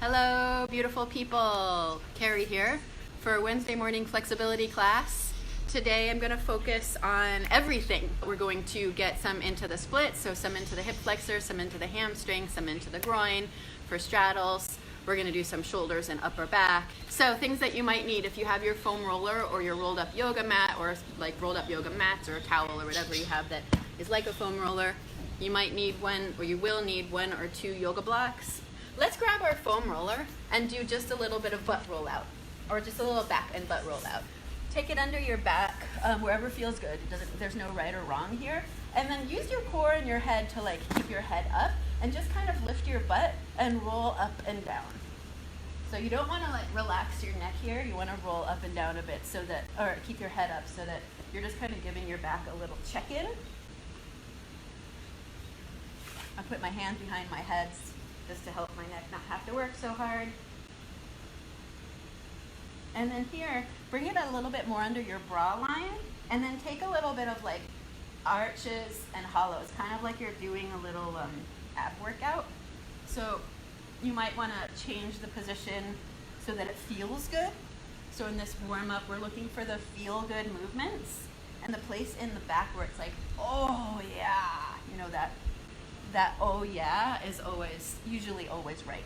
Hello, beautiful people. Carrie here for Wednesday morning flexibility class. Today I'm going to focus on everything. We're going to get some into the splits, so some into the hip flexor, some into the hamstring, some into the groin for straddles. We're going to do some shoulders and upper back. So things that you might need if you have your foam roller or your rolled up yoga mat, or like rolled up yoga mats or a towel or whatever you have that is like a foam roller. You might need one, or you will need one or two yoga blocks. Let's grab our foam roller and do just a little bit of butt roll out, or just a little back and butt roll out. Take it under your back, wherever feels good. There's no right or wrong here. And then use your core and your head to like keep your head up and just kind of lift your butt and roll up and down. So you don't want to like relax your neck here. You want to roll up and down a bit so that, or keep your head up so that you're just kind of giving your back a little check-in. I put my hand behind my head just to help my neck not have to work so hard. And then here, bring it a little bit more under your bra line, and then take a little bit of like arches and hollows, kind of like you're doing a little ab workout. So you might want to change the position so that it feels good. So in this warm up, we're looking for the feel good movements, and the place in the back where it's like, oh yeah, you know, that oh yeah is usually always right.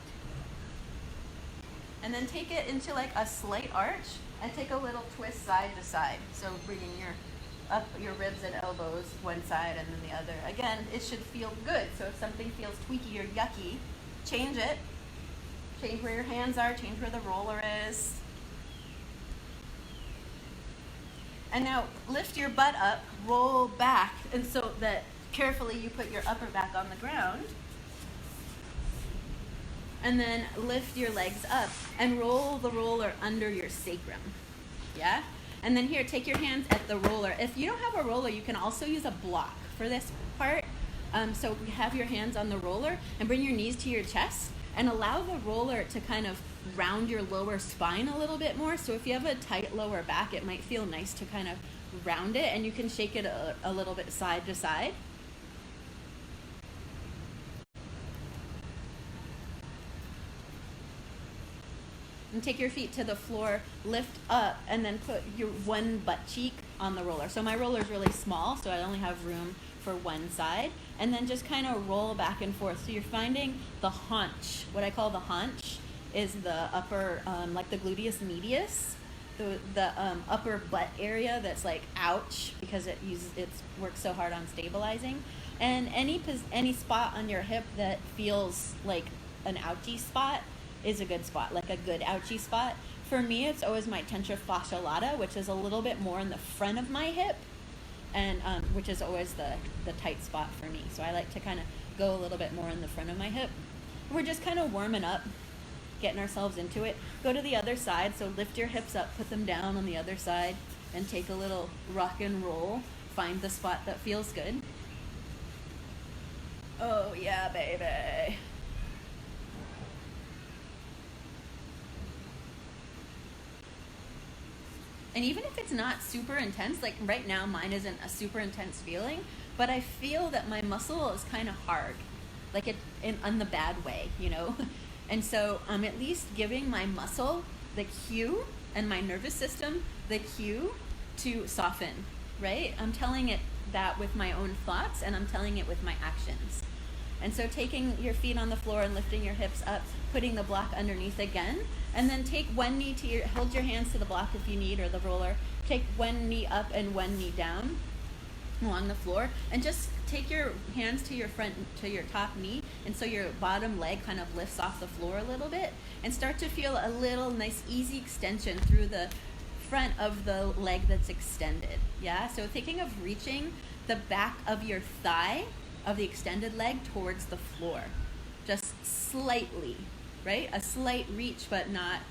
And then take it into like a slight arch and take a little twist side to side. So bringing your ribs and elbows one side and then the other. Again, it should feel good. So if something feels tweaky or yucky, change it. Change where your hands are, change where the roller is. And now lift your butt up, roll back, and so that carefully you put your upper back on the ground. And then lift your legs up and roll the roller under your sacrum. Yeah? And then here, take your hands at the roller. If you don't have a roller, you can also use a block for this part. So have your hands on the roller and bring your knees to your chest and allow the roller to kind of round your lower spine a little bit more. So if you have a tight lower back, it might feel nice to kind of round it, and you can shake it a little bit side to side. And take your feet to the floor, lift up, and then put your one butt cheek on the roller. So my roller is really small, so I only have room for one side. And then just kind of roll back and forth. So you're finding the haunch. What I call the haunch is the upper, like the gluteus medius, the upper butt area that's like ouch, because it works so hard on stabilizing. And any spot on your hip that feels like an ouchy spot is a good spot, like a good ouchy spot. For me, it's always my tension fascia lata, which is a little bit more in the front of my hip, and which is always the tight spot for me. So I like to kind of go a little bit more in the front of my hip. We're just kind of warming up, getting ourselves into it. Go to the other side, so lift your hips up, put them down on the other side, and take a little rock and roll. Find the spot that feels good. Oh yeah, baby. And even if it's not super intense, like right now mine isn't a super intense feeling, but I feel that my muscle is kind of hard, like in the bad way, you know? And so I'm at least giving my muscle the cue, and my nervous system the cue to soften, right? I'm telling it that with my own thoughts, and I'm telling it with my actions. And so taking your feet on the floor and lifting your hips up, putting the block underneath again, and then take one knee hold your hands to the block if you need, or the roller. Take one knee up and one knee down along the floor, and just take your hands to your top knee, and so your bottom leg kind of lifts off the floor a little bit, and start to feel a little nice easy extension through the front of the leg that's extended. Yeah, so thinking of reaching the back of your thigh of the extended leg towards the floor, just slightly, right? A slight reach, but not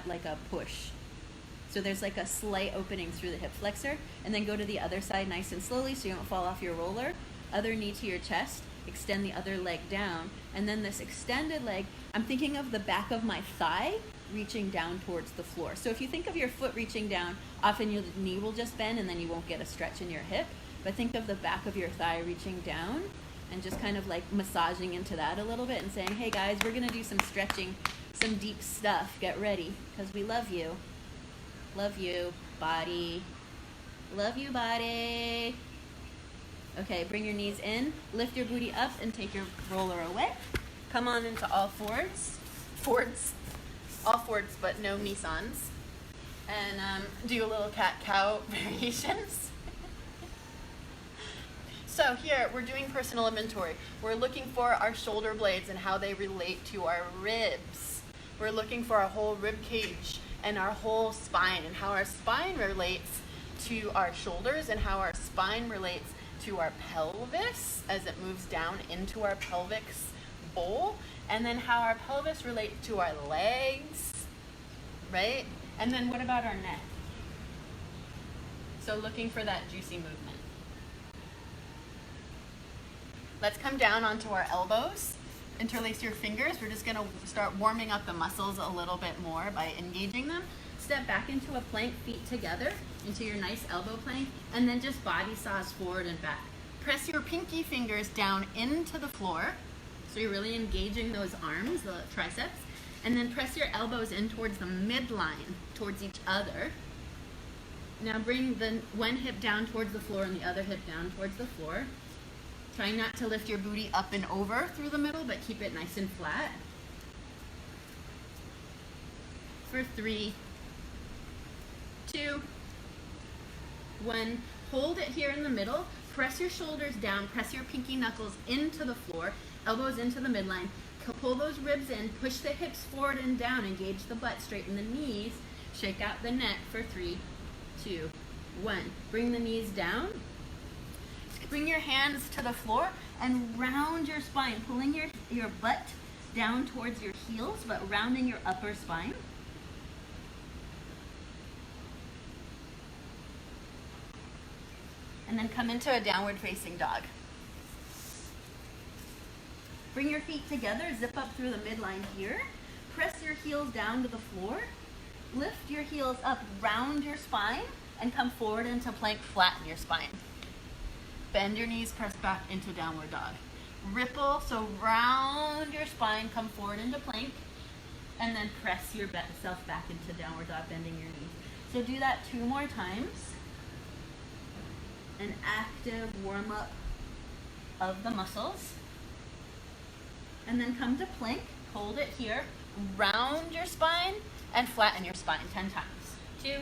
like a push. So there's like a slight opening through the hip flexor, and then go to the other side nice and slowly so you don't fall off your roller. Other knee to your chest, extend the other leg down, and then this extended leg, I'm thinking of the back of my thigh reaching down towards the floor. So if you think of your foot reaching down, often your knee will just bend and then you won't get a stretch in your hip. But think of the back of your thigh reaching down and just kind of like massaging into that a little bit and saying, hey guys, we're gonna do some stretching some deep stuff. Get ready, because we love you. Love you, body. Love you, body. Okay, bring your knees in, lift your booty up, and take your roller away. Come on into all fours. All fours, but no Nissans. And do a little cat-cow variations. So here, we're doing personal inventory. We're looking for our shoulder blades and how they relate to our ribs. We're looking for our whole rib cage and our whole spine, and how our spine relates to our shoulders, and how our spine relates to our pelvis as it moves down into our pelvic bowl, and then how our pelvis relates to our legs, right? And then what about our neck? So looking for that juicy movement. Let's come down onto our elbows. Interlace your fingers. We're just gonna start warming up the muscles a little bit more by engaging them. Step back into a plank, feet together, into your nice elbow plank, and then just body saws forward and back. Press your pinky fingers down into the floor, so you're really engaging those arms, the triceps, and then press your elbows in towards the midline, towards each other. Now bring the one hip down towards the floor and the other hip down towards the floor. Try not to lift your booty up and over through the middle, but keep it nice and flat. For 3, 2, 1. Hold it here in the middle. Press your shoulders down. Press your pinky knuckles into the floor. Elbows into the midline. Pull those ribs in. Push the hips forward and down. Engage the butt. Straighten the knees. Shake out the neck for 3, 2, 1. Bring the knees down. Bring your hands to the floor and round your spine. Pulling your butt down towards your heels, but rounding your upper spine. And then come into a downward facing dog. Bring your feet together, zip up through the midline here. Press your heels down to the floor. Lift your heels up, round your spine, and come forward into plank, flatten your spine. Bend your knees, press back into downward dog. Ripple, so round your spine, come forward into plank, and then press yourself back into downward dog, bending your knees. So do that 2 more times. An active warm-up of the muscles. And then come to plank, hold it here, round your spine, and flatten your spine 10 times. 2,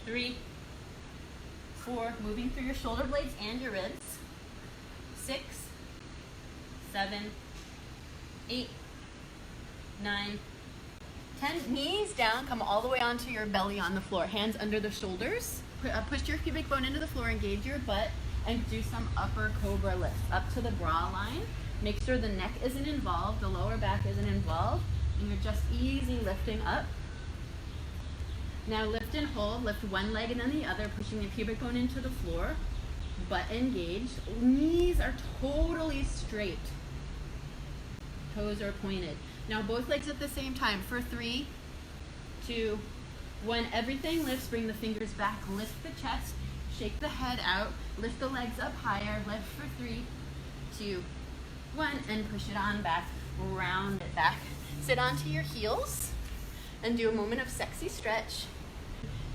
3, 4, moving through your shoulder blades and your ribs. 6, 7, 8, 9, 10. Knees down, come all the way onto your belly on the floor. Hands under the shoulders. Push your pubic bone into the floor, engage your butt, and do some upper cobra lifts up to the bra line. Make sure the neck isn't involved, the lower back isn't involved, and you're just easy lifting up. Now lift and hold, lift one leg and then the other, pushing the pubic bone into the floor, butt engaged. Knees are totally straight. Toes are pointed. Now both legs at the same time for 3, 2, 1. Everything lifts, bring the fingers back, lift the chest, shake the head out, lift the legs up higher, lift for 3, 2, 1, and push it on back, round it back. Sit onto your heels and do a moment of sexy stretch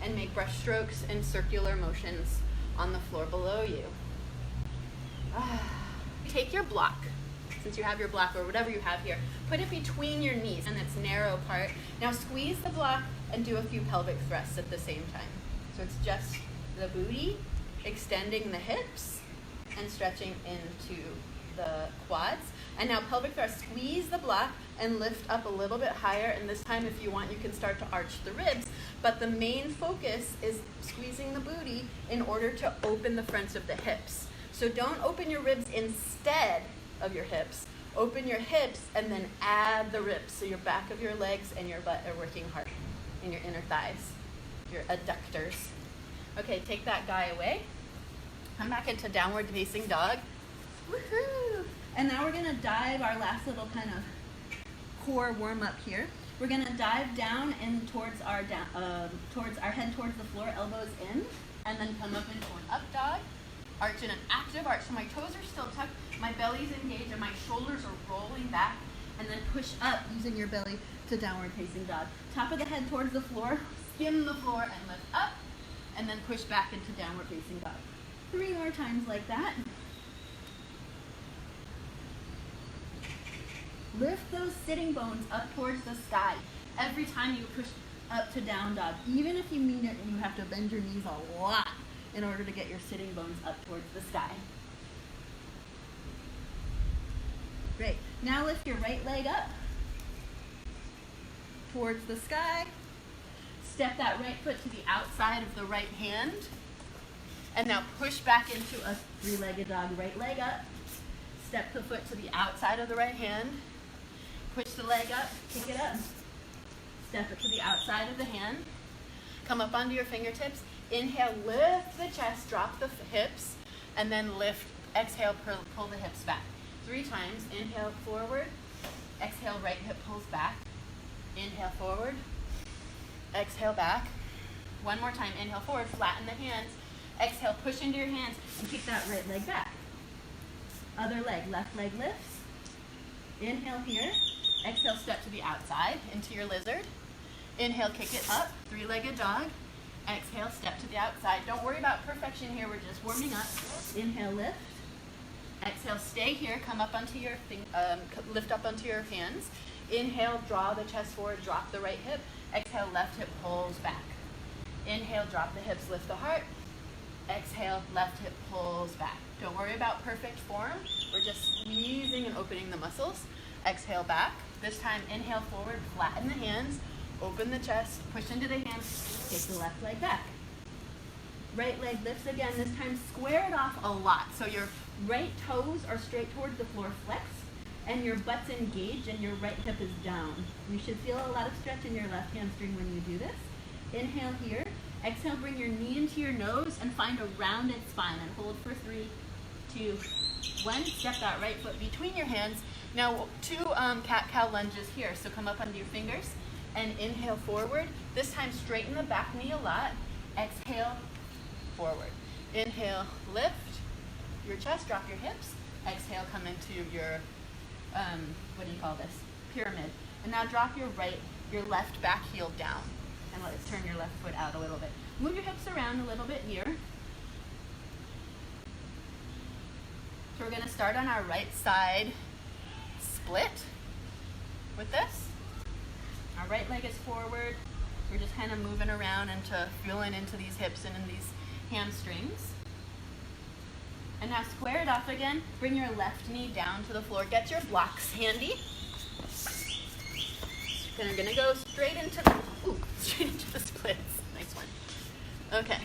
and make brush strokes and circular motions on the floor below you. Take your block, since you have your block or whatever you have here, put it between your knees and its narrow part. Now squeeze the block and do a few pelvic thrusts at the same time. So it's just the booty, extending the hips and stretching into the quads. And now pelvic thrust, squeeze the block and lift up a little bit higher. And this time, if you want, you can start to arch the ribs. But the main focus is squeezing the booty in order to open the fronts of the hips. So don't open your ribs instead of your hips. Open your hips and then add the ribs. So your back of your legs and your butt are working hard. And your inner thighs, your adductors. Okay, take that guy away. Come back into downward facing dog. Woohoo! And now we're gonna dive our last little kind of core warm up here. We're gonna dive down and towards our head towards the floor, elbows in, and then come up into an up dog. Arch in an active arch. So my toes are still tucked, my belly's engaged, and my shoulders are rolling back. and then push up using your belly to downward facing dog. Top of the head towards the floor, skim the floor and lift up, and then push back into downward facing dog. 3 more times like that. Lift those sitting bones up towards the sky every time you push up to down dog. Even if you mean it and you have to bend your knees a lot in order to get your sitting bones up towards the sky. Great. Now lift your right leg up towards the sky. Step that right foot to the outside of the right hand. And now push back into a 3-legged dog. Right leg up. Step the foot to the outside of the right hand. Push the leg up, kick it up. Step it to the outside of the hand. Come up onto your fingertips. Inhale, lift the chest, drop the hips, and then lift. Exhale, pull the hips back. 3 times. Inhale, forward. Exhale, right hip pulls back. Inhale, forward. Exhale, back. 1 more time. Inhale, forward. Flatten the hands. Exhale, push into your hands and kick that right leg back. Other leg. Left leg lifts. Inhale here. Exhale, step to the outside into your lizard. Inhale, kick it up. 3-legged dog. Exhale, step to the outside. Don't worry about perfection here. We're just warming up. Inhale, lift. Exhale, stay here. Come up onto your lift up onto your hands. Inhale, draw the chest forward. Drop the right hip. Exhale, left hip pulls back. Inhale, drop the hips. Lift the heart. Exhale, left hip pulls back. Don't worry about perfect form. We're just squeezing and opening the muscles. Exhale, back. This time, inhale forward. Flatten the hands. Open the chest. Push into the hands. Take the left leg back. Right leg lifts again. This time, square it off a lot. So your right toes are straight towards the floor, flex, and your butt's engaged and your right hip is down. You should feel a lot of stretch in your left hamstring when you do this. Inhale here. Exhale, bring your knee into your nose and find a rounded spine. And hold for 3, 2, 1. Step that right foot between your hands. Now 2 cat-cow lunges here. So come up onto your fingers and inhale forward. This time straighten the back knee a lot. Exhale, forward. Inhale, lift your chest, drop your hips. Exhale, come into your, what do you call this? Pyramid. And now drop your left back heel down. And let's turn your left foot out a little bit. Move your hips around a little bit here. So we're going to start on our right side split with this. Our right leg is forward. We're just kind of moving around into feeling into these hips and in these hamstrings. And now square it off again. Bring your left knee down to the floor. Get your blocks handy. Then I'm going to go straight into the splits. Nice one. Okay.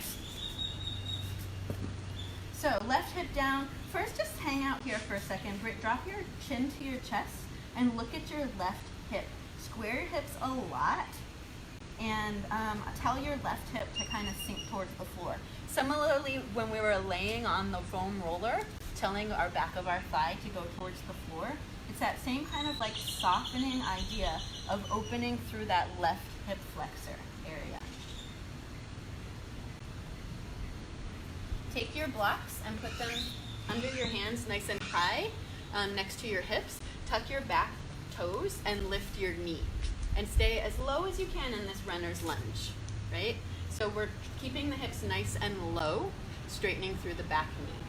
So left hip down. First, just hang out here for a second. Drop your chin to your chest and look at your left hip. Square your hips a lot and tell your left hip to kind of sink towards the floor. Similarly, when we were laying on the foam roller, telling our back of our thigh to go towards the floor, it's that same kind of like softening idea of opening through that left hip flexor area. Take your blocks and put them under your hands nice and high next to your hips. Tuck your back toes and lift your knee. And stay as low as you can in this runner's lunge, right? So we're keeping the hips nice and low, straightening through the back knee.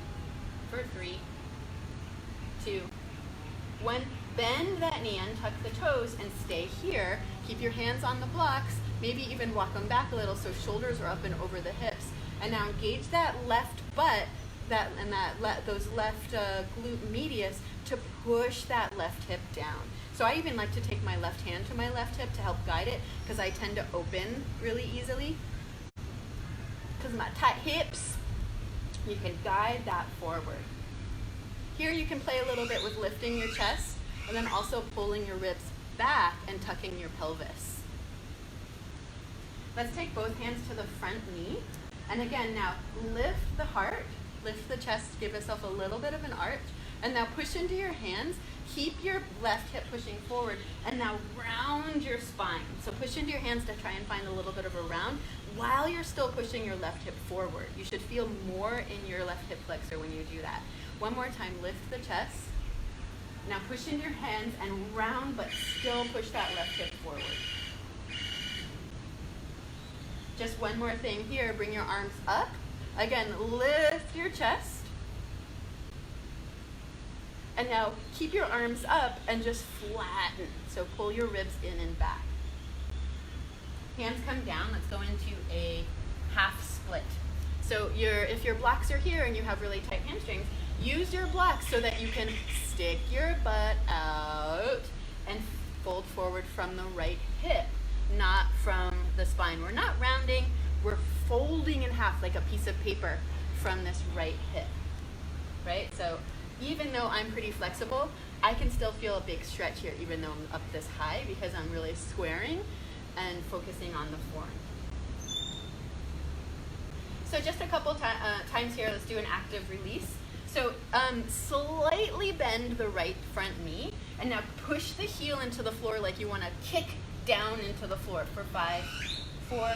For 3, 2, 1. Bend that knee and tuck the toes and stay here. Keep your hands on the blocks, maybe even walk them back a little so shoulders are up and over the hips. And now engage that left butt those left glute medius to push that left hip down. So I even like to take my left hand to my left hip to help guide it because I tend to open really easily. Because of my tight hips, you can guide that forward. Here you can play a little bit with lifting your chest and then also pulling your ribs back and tucking your pelvis. Let's take both hands to the front knee. And again, now lift the heart, lift the chest, give yourself a little bit of an arch. And now push into your hands, keep your left hip pushing forward, and now round your spine. So push into your hands to try and find a little bit of a round while you're still pushing your left hip forward. You should feel more in your left hip flexor when you do that. One more time, lift the chest, Now push in your hands and round, but still push that left hip forward. Just one more thing here, bring your arms up. Again, lift your chest. And now keep your arms up and just flatten. So pull your ribs in and back. Hands come down, let's go into a half split. So if your blocks are here and you have really tight hamstrings, use your blocks so that you can stick your butt out and fold forward from the right hip, not from the spine. We're not rounding, we're folding in half like a piece of paper from this right hip, right? So even though I'm pretty flexible, I can still feel a big stretch here even though I'm up this high because I'm really squaring and focusing on the form. So just a couple times here, let's do an active release. So slightly bend the right front knee and now push the heel into the floor like you want to kick down into the floor for 5, 4,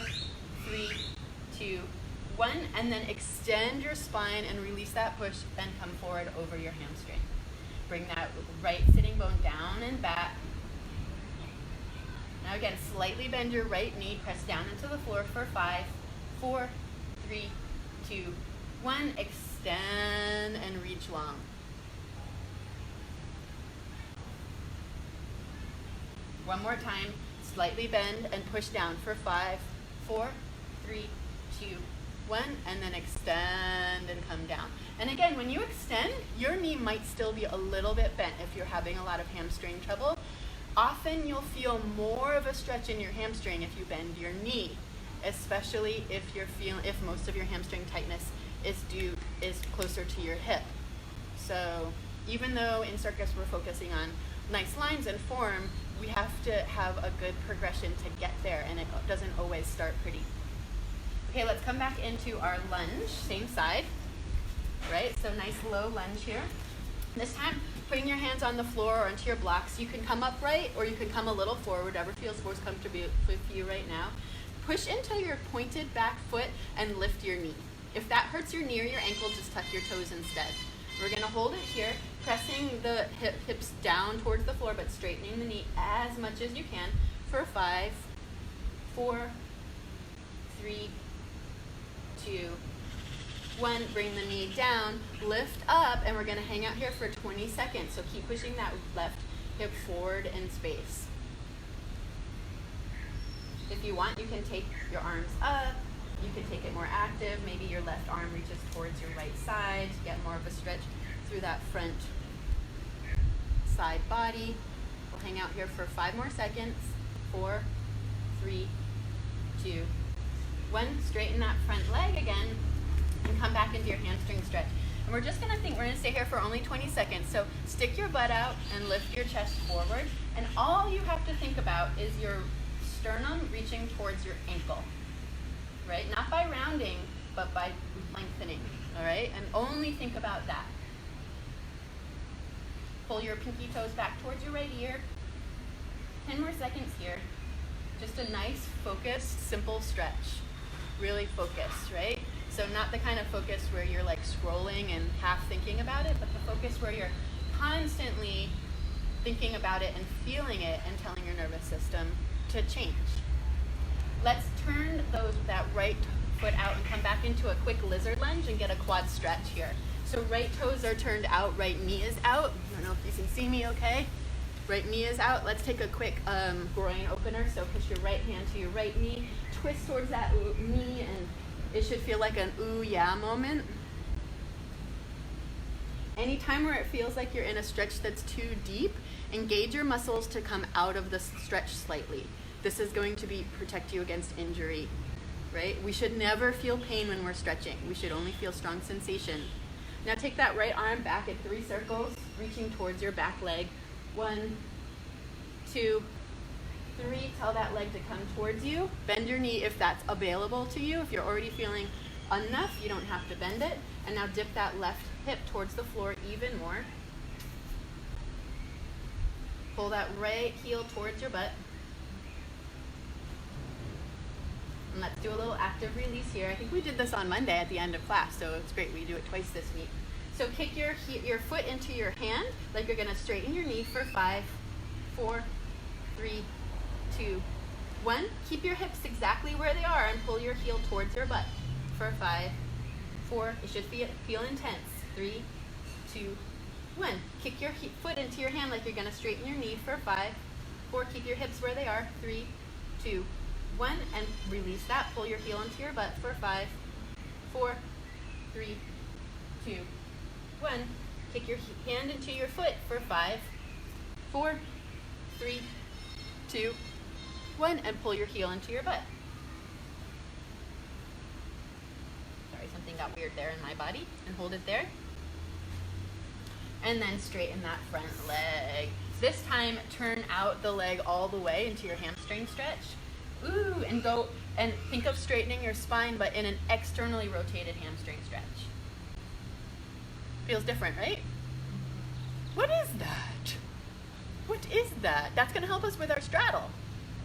3, 2, 1, and then extend your spine and release that push and come forward over your hamstring. Bring that right sitting bone down and back. Now again, slightly bend your right knee, press down into the floor for 5, 4, 3, 2, 1. Extend and reach long. One more time, slightly bend and push down for 5, 4, 3, 2, 1, and then extend and come down. And again, when you extend, your knee might still be a little bit bent if you're having a lot of hamstring trouble. Often you'll feel more of a stretch in your hamstring if you bend your knee, especially if most of your hamstring tightness is closer to your hip. So even though in circus we're focusing on nice lines and form, we have to have a good progression to get there, and it doesn't always start pretty. Okay, let's come back into our lunge, same side, right? So nice low lunge here. This time, putting your hands on the floor or onto your blocks. You can come upright or you can come a little forward, whatever feels most comfortable with you right now. Push into your pointed back foot and lift your knee. If that hurts your knee or your ankle, just tuck your toes instead. We're gonna hold it here, pressing the hips down towards the floor, but straightening the knee as much as you can for 5, 4, 3, 2, 1. Bring the knee down, lift up, and we're gonna hang out here for 20 seconds. So keep pushing that left hip forward in space. If you want, you can take your arms up. You can take it more active. Maybe your left arm reaches towards your right side to get more of a stretch through that front side body. We'll hang out here for 5 more seconds. 4, 3, 2, 1. Straighten that front leg again and come back into your hamstring stretch. And we're gonna stay here for only 20 seconds. So stick your butt out and lift your chest forward. And all you have to think about is your sternum reaching towards your ankle. Right? Not by rounding, but by lengthening, all right? And only think about that. Pull your pinky toes back towards your right ear. 10 more seconds here. Just a nice, focused, simple stretch. Really focused, right? So not the kind of focus where you're like scrolling and half thinking about it, but the focus where you're constantly thinking about it and feeling it and telling your nervous system to change. Let's turn that right foot out and come back into a quick lizard lunge and get a quad stretch here. So right toes are turned out, right knee is out. I don't know if you can see me okay. Right knee is out. Let's take a quick groin opener. So push your right hand to your right knee, twist towards that knee, and it should feel like an ooh yeah moment. Anytime where it feels like you're in a stretch that's too deep, engage your muscles to come out of the stretch slightly. This is going to protect you against injury, right? We should never feel pain when we're stretching. We should only feel strong sensation. Now take that right arm back at 3 circles, reaching towards your back leg. 1, 2, 3. Tell that leg to come towards you. Bend your knee if that's available to you. If you're already feeling enough, you don't have to bend it. And now dip that left hip towards the floor even more. Pull that right heel towards your butt. And let's do a little active release here. I think we did this on Monday at the end of class, so it's great. We do it twice this week. So kick your foot into your hand like you're gonna straighten your knee for 5, 4, 3, 2, 1. Keep your hips exactly where they are and pull your heel towards your butt for 5, 4. It should feel intense. 3, 2, 1. Kick your foot into your hand like you're gonna straighten your knee for 5, 4. Keep your hips where they are. 3, 2, 1, and release that. Pull your heel into your butt for 5, 4, 3, 2, 1. Kick your hand into your foot for 5, 4, 3, 2, 1, and pull your heel into your butt. Sorry, something got weird there in my body. And hold it there. And then straighten that front leg. This time, turn out the leg all the way into your hamstring stretch. Ooh, and go and think of straightening your spine, but in an externally rotated hamstring stretch. Feels different, right? What is that? What is that? That's gonna help us with our straddle,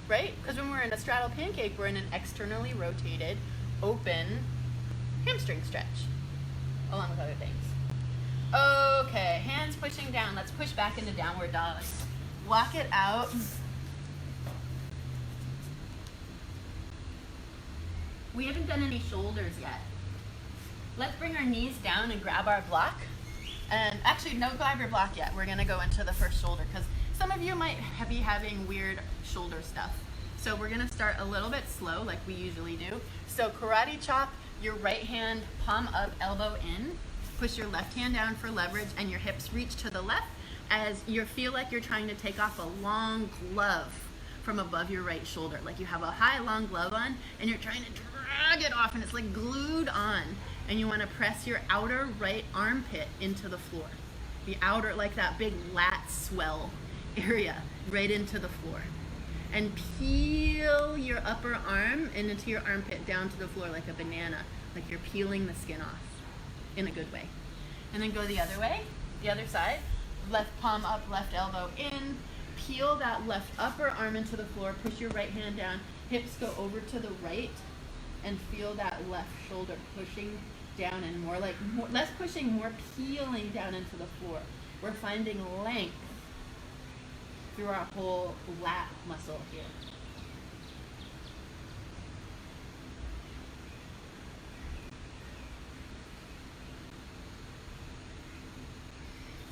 right? Because when we're in a straddle pancake, we're in an externally rotated, open hamstring stretch, along with other things. Okay, hands pushing down. Let's push back into downward dog. Walk it out. We haven't done any shoulders yet. Let's bring our knees down and grab our block. And actually, no, grab your block yet. We're gonna go into the first shoulder because some of you might be having weird shoulder stuff. So we're gonna start a little bit slow like we usually do. So karate chop, your right hand, palm up, elbow in. Push your left hand down for leverage and your hips reach to the left as you feel like you're trying to take off a long glove from above your right shoulder. Like you have a high, long glove on and you're trying to drag it off and it's like glued on. And you want to press your outer right armpit into the floor. The outer, like that big lat swell area right into the floor. And peel your upper arm and into your armpit down to the floor like a banana, like you're peeling the skin off in a good way. And then go the other way, the other side. Left palm up, left elbow in. Peel that left upper arm into the floor, push your right hand down, hips go over to the right, and feel that left shoulder pushing down and less pushing, more peeling down into the floor. We're finding length through our whole lat muscle here.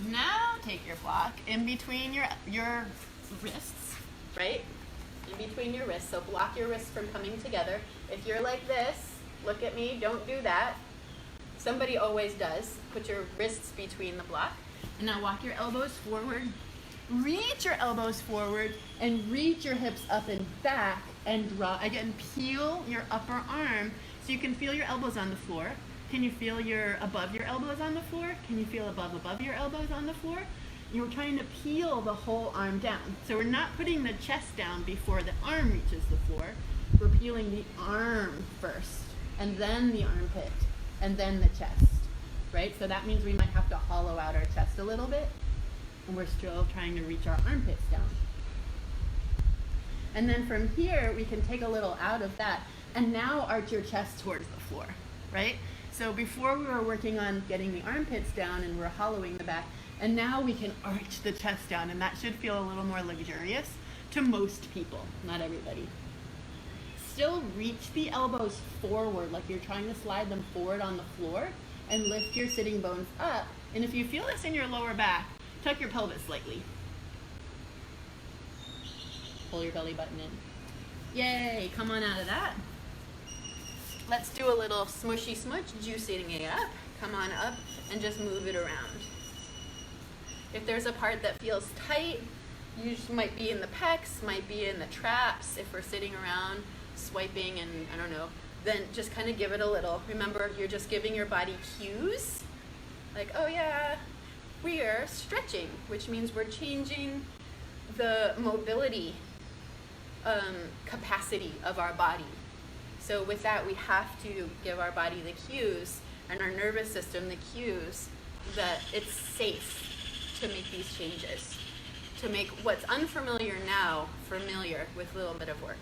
Now take your block in between your wrists, right? In between your wrists. So block your wrists from coming together. If you're like this, look at me, don't do that. Somebody always does. Put your wrists between the block. And now walk your elbows forward. Reach your elbows forward and reach your hips up and back and draw. Again, peel your upper arm so you can feel your elbows on the floor. Can you feel above your elbows on the floor? Can you feel above your elbows on the floor? You're trying to peel the whole arm down. So we're not putting the chest down before the arm reaches the floor. We're peeling the arm first, and then the armpit, and then the chest, right? So that means we might have to hollow out our chest a little bit, and we're still trying to reach our armpits down. And then from here, we can take a little out of that, and now arch your chest towards the floor, right? So before we were working on getting the armpits down and we're hollowing the back, and now we can arch the chest down, and that should feel a little more luxurious to most people, not everybody. Still reach the elbows forward, like you're trying to slide them forward on the floor, and lift your sitting bones up. And if you feel this in your lower back, tuck your pelvis slightly. Pull your belly button in. Yay, come on out of that. Let's do a little smushy smudge, juicing it up. Come on up and just move it around. If there's a part that feels tight, you might be in the pecs, might be in the traps. If we're sitting around swiping and I don't know, then just kind of give it a little. Remember, you're just giving your body cues. Like, oh yeah, we are stretching, which means we're changing the mobility capacity of our body. So with that, we have to give our body the cues and our nervous system the cues that it's safe to make these changes, to make what's unfamiliar now familiar with a little bit of work.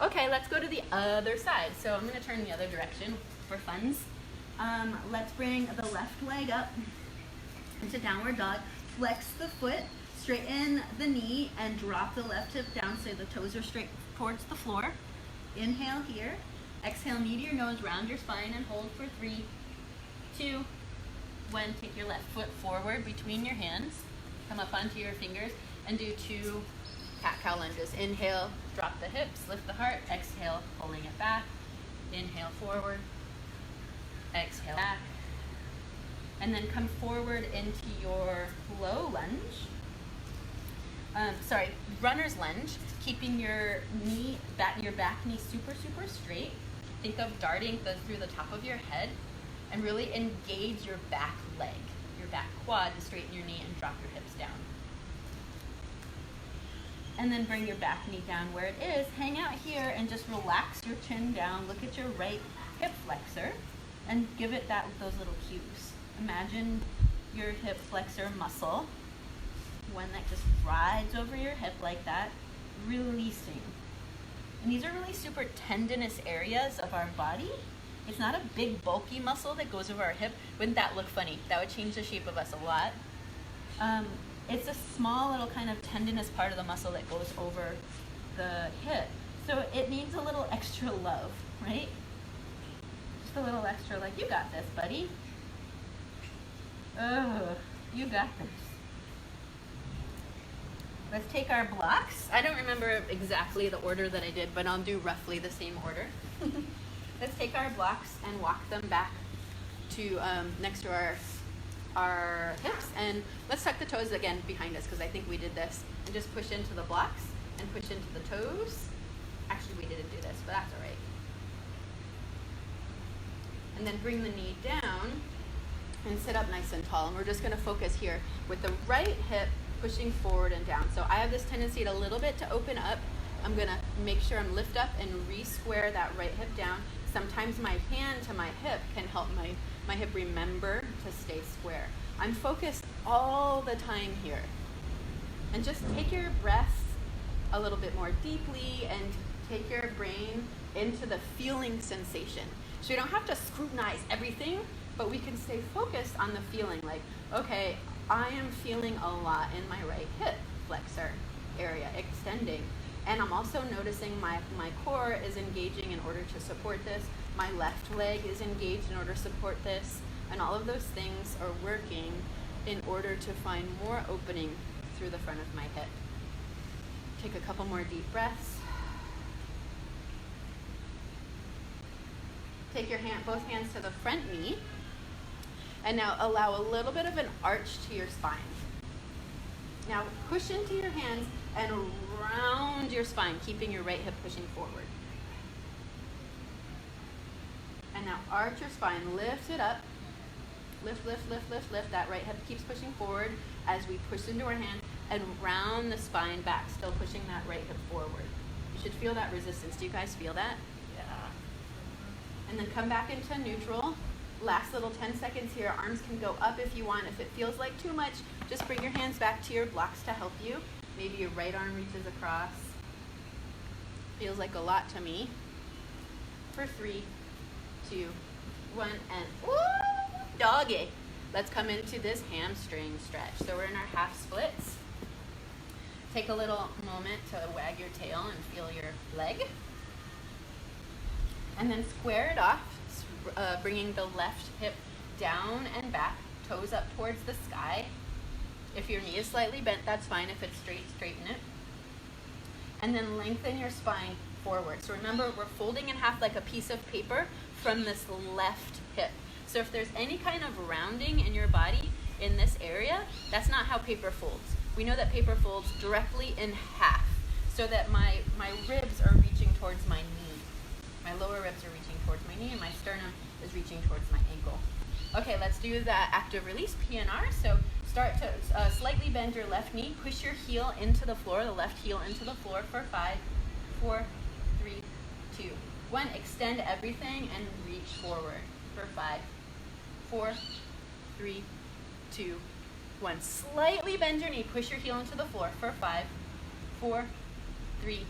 Okay, let's go to the other side. So I'm going to turn the other direction for funs. Let's bring the left leg up into downward dog. Flex the foot, straighten the knee, and drop the left hip down so the toes are straight towards the floor. Inhale here. Exhale, knee to your nose, round your spine, and hold for 3, 2, 1. Take your left foot forward between your hands. Come up onto your fingers and do 2 cat-cow lunges. Inhale, drop the hips, lift the heart. Exhale, pulling it back. Inhale, forward. Exhale, back. And then come forward into your low lunge. Runner's lunge, keeping your back knee super, super straight. Think of darting through the top of your head and really engage your back leg, your back quad, to straighten your knee and drop your hips down. And then bring your back knee down where it is. Hang out here and just relax your chin down. Look at your right hip flexor and give it those little cues. Imagine your hip flexor muscle, one that just rides over your hip like that, releasing. And these are really super tendinous areas of our body. It's not a big bulky muscle that goes over our hip. Wouldn't that look funny? That would change the shape of us a lot. It's a small little kind of tendinous part of the muscle that goes over the hip. So it needs a little extra love, right? Just a little extra, like, you got this, buddy. Oh, you got this. Let's take our blocks. I don't remember exactly the order that I did, but I'll do roughly the same order. Let's take our blocks and walk them back to next to our hips, and let's tuck the toes again behind us because I think we did this, and just push into the blocks and push into the toes. Actually, we didn't do this, but that's all right. And then bring the knee down and sit up nice and tall, and we're just going to focus here with the right hip pushing forward and down. So I have this tendency to a little bit to open up. I'm going to make sure I'm lift up and re-square that right hip down. Sometimes my hand to my hip can help my hip remember to stay square. I'm focused all the time here. And just take your breath a little bit more deeply and take your brain into the feeling sensation. So you don't have to scrutinize everything, but we can stay focused on the feeling, like, okay, I am feeling a lot in my right hip flexor area, extending. And I'm also noticing my core is engaging in order to support this. My left leg is engaged in order to support this. And all of those things are working in order to find more opening through the front of my hip. Take a couple more deep breaths. Take your both hands to the front knee. And now allow a little bit of an arch to your spine. Now push into your hands and round your spine, keeping your right hip pushing forward. And now arch your spine, lift it up. Lift, lift, lift, lift, lift. That right hip keeps pushing forward as we push into our hands and round the spine back, still pushing that right hip forward. You should feel that resistance. Do you guys feel that? Yeah. And then come back into neutral. Last little 10 seconds here. Arms can go up if you want. If it feels like too much, just bring your hands back to your blocks to help you. Maybe your right arm reaches across. Feels like a lot to me. For 3, 2, 1, and woo, doggy. Let's come into this hamstring stretch. So we're in our half splits. Take a little moment to wag your tail and feel your leg. And then square it off. Bringing the left hip down and back, toes up towards the sky. If your knee is slightly bent, that's fine. If it's straight, straighten it. And then lengthen your spine forward. So remember, we're folding in half like a piece of paper from this left hip. So if there's any kind of rounding in your body in this area, that's not how paper folds. We know that paper folds directly in half so that my ribs are reaching towards my knee. My lower ribs are reaching towards my knee and my sternum is reaching towards my ankle. Okay, let's do that active release, PNR. So start to slightly bend your left knee, push your heel into the floor, the left heel into the floor for 5, 4, 3, 2, 1. Extend everything and reach forward for 5, 4, 3, 2, 1. Slightly bend your knee, push your heel into the floor for 5, 4, 3,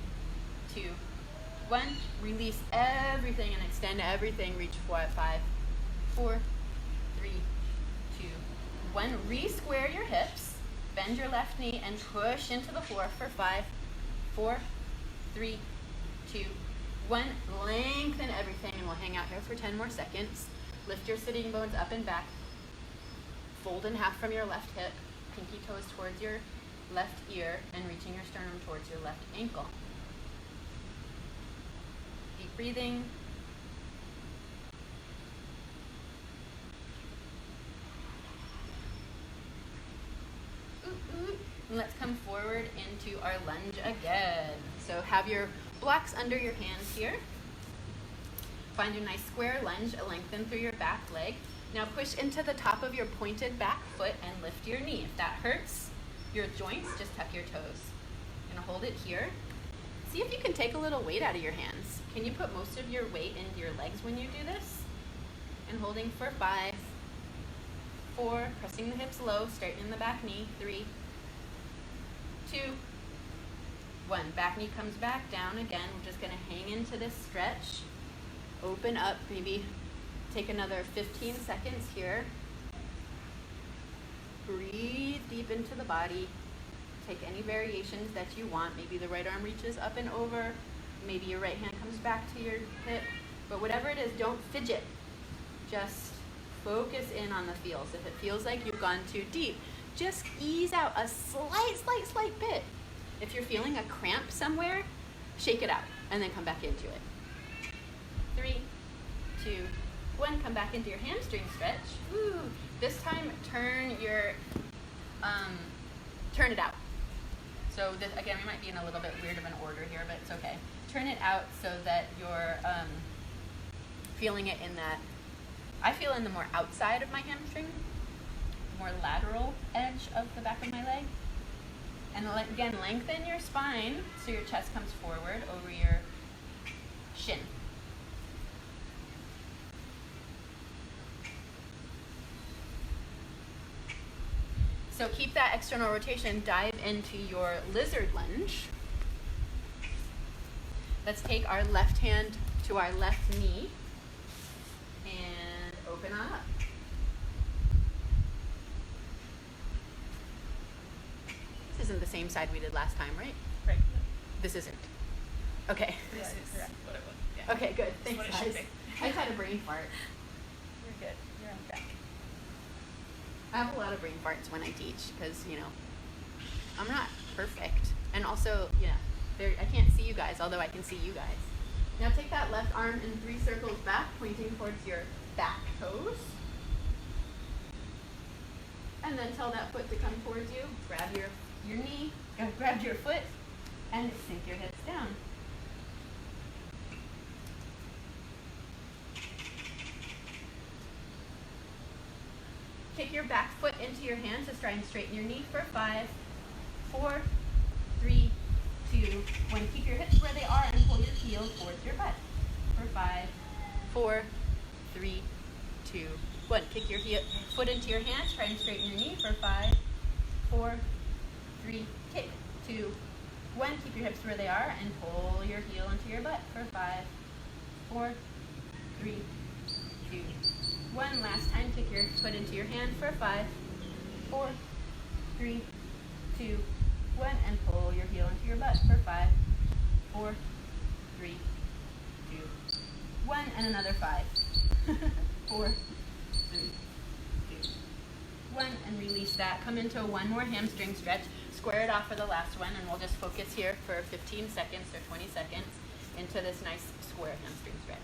2, 1. Release everything and extend everything. Reach for 5, 4, 3, 2, 1. Re-square your hips. Bend your left knee and push into the floor for 5, 4, 3, 2, 1. Lengthen everything, and we'll hang out here for 10 more seconds. Lift your sitting bones up and back. Fold in half from your left hip. Pinky toes towards your left ear and reaching your sternum towards your left ankle. Deep breathing. And let's come forward into our lunge again. So have your blocks under your hands here. Find a nice square lunge, lengthen through your back leg. Now push into the top of your pointed back foot and lift your knee. If that hurts your joints, just tuck your toes. You're gonna hold it here. See if you can take a little weight out of your hands. Can you put most of your weight into your legs when you do this? And holding for 5, 4, pressing the hips low, straightening the back knee, 3, 2, 1. Back knee comes back down again. We're just gonna hang into this stretch. Open up, maybe take another 15 seconds here. Breathe deep into the body. Take any variations that you want. Maybe the right arm reaches up and over. Maybe your right hand comes back to your hip. But whatever it is, don't fidget. Just focus in on the feels. If it feels like you've gone too deep, just ease out a slight bit. If you're feeling a cramp somewhere, shake it out and then come back into it. 3, 2, 1. Come back into your hamstring stretch. Ooh. This time, turn it out. So this, again, we might be in a little bit weird of an order here, but it's okay. Turn it out so that you're feeling it in that. I feel in the more outside of my hamstring, more lateral edge of the back of my leg. And again, lengthen your spine so your chest comes forward over your shin. So keep that external rotation. Dive into your lizard lunge. Let's take our left hand to our left knee and open up. This isn't the same side we did last time, right? Right. This isn't. Okay. This is correct. What it was. Yeah. Okay, good. Thanks, That's what it guys. should be. I just had a brain fart. You're good. You're on track. I have a lot of brain farts when I teach because, I'm not perfect. And also, I can't see you guys, although I can see you guys. Now take that left arm in 3 circles back, pointing towards your back toes. And then tell that foot to come towards you. Grab your knee, grab your foot, and sink your hips down. Kick your back foot into your hands to try and straighten your knee for 5, 4, 3, 2, 1. Keep your hips where they are and pull your heel towards your butt for 5, 4, 3, 2, 1. Kick your foot into your hands. Try and straighten your knee for 5, 4, 3, kick, 2, 1. Keep your hips where they are and pull your heel into your butt for 5, 4, 3, 2, 1. Last time, kick your foot into your hand for 5, 4, 3, 2, 1. And pull your heel into your butt for 5, 4, 3, 2, 1. And another 5, 4, 3, 2, 1. And release that. Come into one more hamstring stretch. Square it off for the last one, and we'll just focus here for 15 seconds or 20 seconds into this nice square hamstring stretch.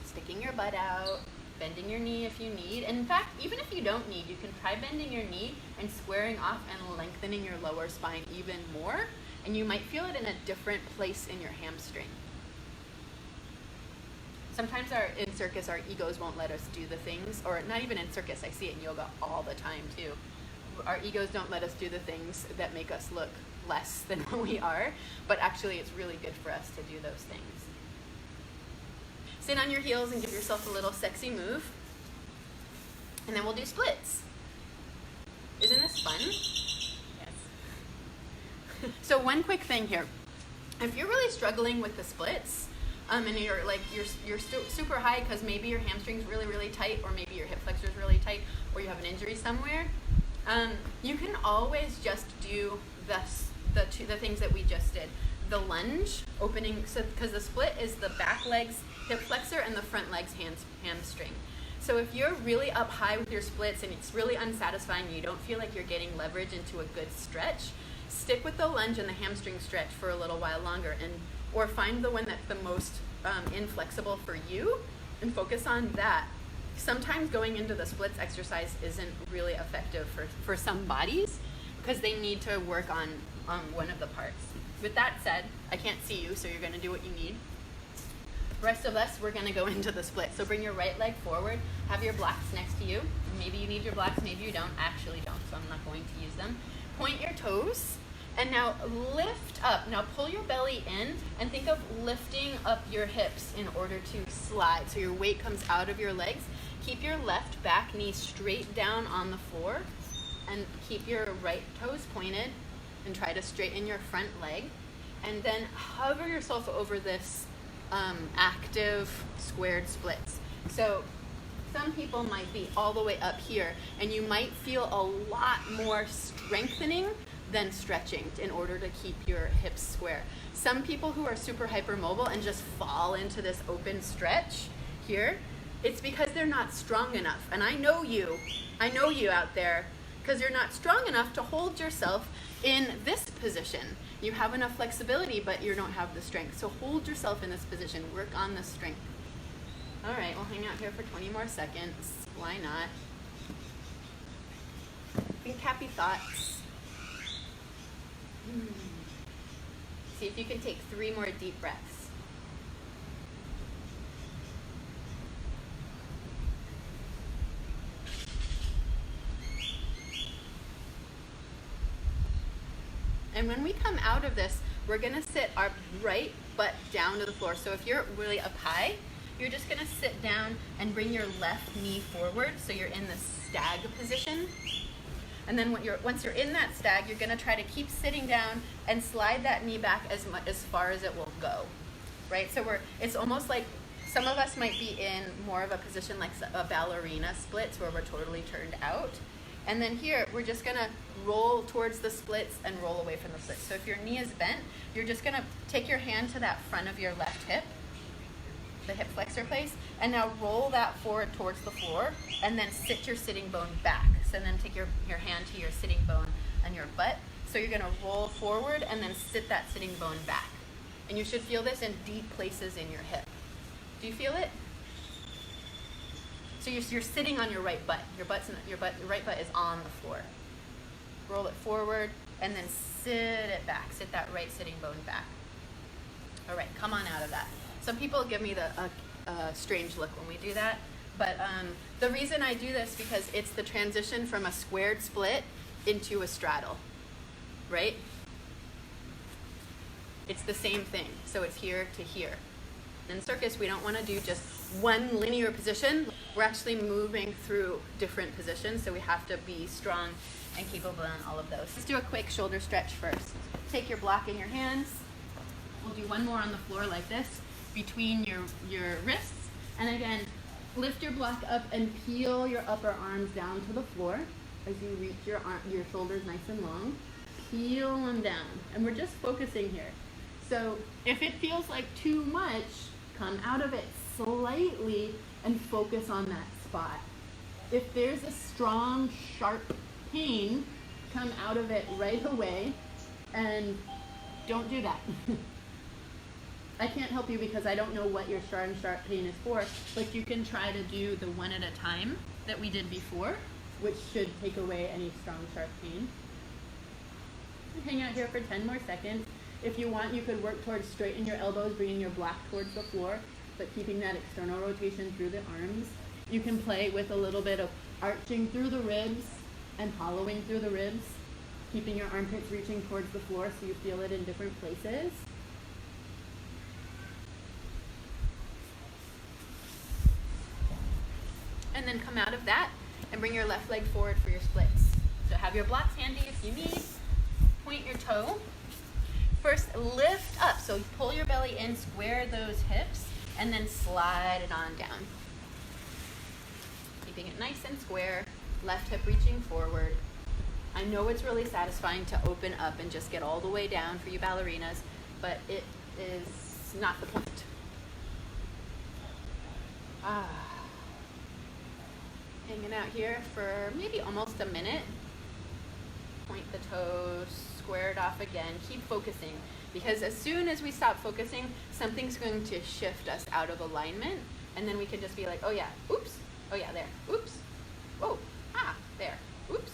Sticking your butt out, bending your knee if you need. And in fact, even if you don't need, you can try bending your knee and squaring off and lengthening your lower spine even more, and you might feel it in a different place in your hamstring. Sometimes in circus, our egos won't let us do the things, or not even in circus, I see it in yoga all the time too. Our egos don't let us do the things that make us look less than what we are, but actually it's really good for us to do those things. Sit on your heels and give yourself a little sexy move. And then we'll do splits. Isn't this fun? Yes. So one quick thing here. If you're really struggling with the splits, and you're super high because maybe your hamstring's really, really tight, or maybe your hip flexor is really tight, or you have an injury somewhere, you can always just do the things that we just did. The lunge, opening, so because the split is the back legs hip flexor and the front legs hamstring. So if you're really up high with your splits and it's really unsatisfying, you don't feel like you're getting leverage into a good stretch, stick with the lunge and the hamstring stretch for a little while longer, or find the one that's the most inflexible for you and focus on that. Sometimes going into the splits exercise isn't really effective for some bodies because they need to work on one of the parts. With that said, I can't see you, so you're going to do what you need. The rest of us, we're going to go into the split. So bring your right leg forward, have your blocks next to you. Maybe you need your blocks, maybe you don't. Actually don't, so I'm not going to use them. Point your toes, and now lift up. Now pull your belly in, and think of lifting up your hips in order to slide. So your weight comes out of your legs. Keep your left back knee straight down on the floor, and keep your right toes pointed, and try to straighten your front leg. And then hover yourself over this active squared splits. So some people might be all the way up here, and you might feel a lot more strengthening than stretching in order to keep your hips square. Some people who are super hypermobile and just fall into this open stretch here, it's because they're not strong enough. And I know you out there, because you're not strong enough to hold yourself in this position. You have enough flexibility, but you don't have the strength. So hold yourself in this position. Work on the strength. All right, we'll hang out here for 20 more seconds. Why not? Think happy thoughts. See if you can take 3 more deep breaths. And when we come out of this, we're gonna sit our right butt down to the floor. So if you're really up high, you're just gonna sit down and bring your left knee forward so you're in the stag position. And then once you're in that stag, you're gonna try to keep sitting down and slide that knee back as far as it will go, right? So it's almost like some of us might be in more of a position like a ballerina splits where we're totally turned out. And then here, we're just gonna roll towards the splits and roll away from the splits. So if your knee is bent, you're just gonna take your hand to that front of your left hip, the hip flexor place, and now roll that forward towards the floor, and then sit your sitting bone back. So then take your hand to your sitting bone and your butt. So you're gonna roll forward and then sit that sitting bone back. And you should feel this in deep places in your hip. Do you feel it? So you're sitting on your right butt. Your right butt is on the floor. Roll it forward and then sit it back. Sit that right sitting bone back. All right, come on out of that. Some people give me a strange look when we do that, but the reason I do this because it's the transition from a squared split into a straddle, right? It's the same thing. So it's here to here. In circus, we don't want to do just one linear position. We're actually moving through different positions, so we have to be strong and capable in all of those. Let's do a quick shoulder stretch first. Take your block in your hands. We'll do one more on the floor like this, between your wrists. And again, lift your block up and peel your upper arms down to the floor as you reach your shoulders nice and long. Peel them down. And we're just focusing here. So if it feels like too much, come out of it slightly and focus on that spot. If there's a strong, sharp pain, come out of it right away and don't do that. I can't help you because I don't know what your strong, sharp pain is for, but you can try to do the one at a time that we did before, which should take away any strong, sharp pain. Hang out here for 10 more seconds. If you want, you could work towards straighten your elbows, bringing your block towards the floor, but keeping that external rotation through the arms. You can play with a little bit of arching through the ribs and hollowing through the ribs, keeping your armpits reaching towards the floor so you feel it in different places. And then come out of that and bring your left leg forward for your splits. So have your blocks handy if you need. Point your toe. First, lift up. So pull your belly in, square those hips, and then slide it on down. Keeping it nice and square, left hip reaching forward. I know it's really satisfying to open up and just get all the way down for you ballerinas, but it is not the point. Hanging out here for maybe almost a minute. Point the toes, square it off again, keep focusing, because as soon as we stop focusing, something's going to shift us out of alignment, and then we can just be like, oh yeah, oops, oh yeah, there, oops, whoa, there, oops.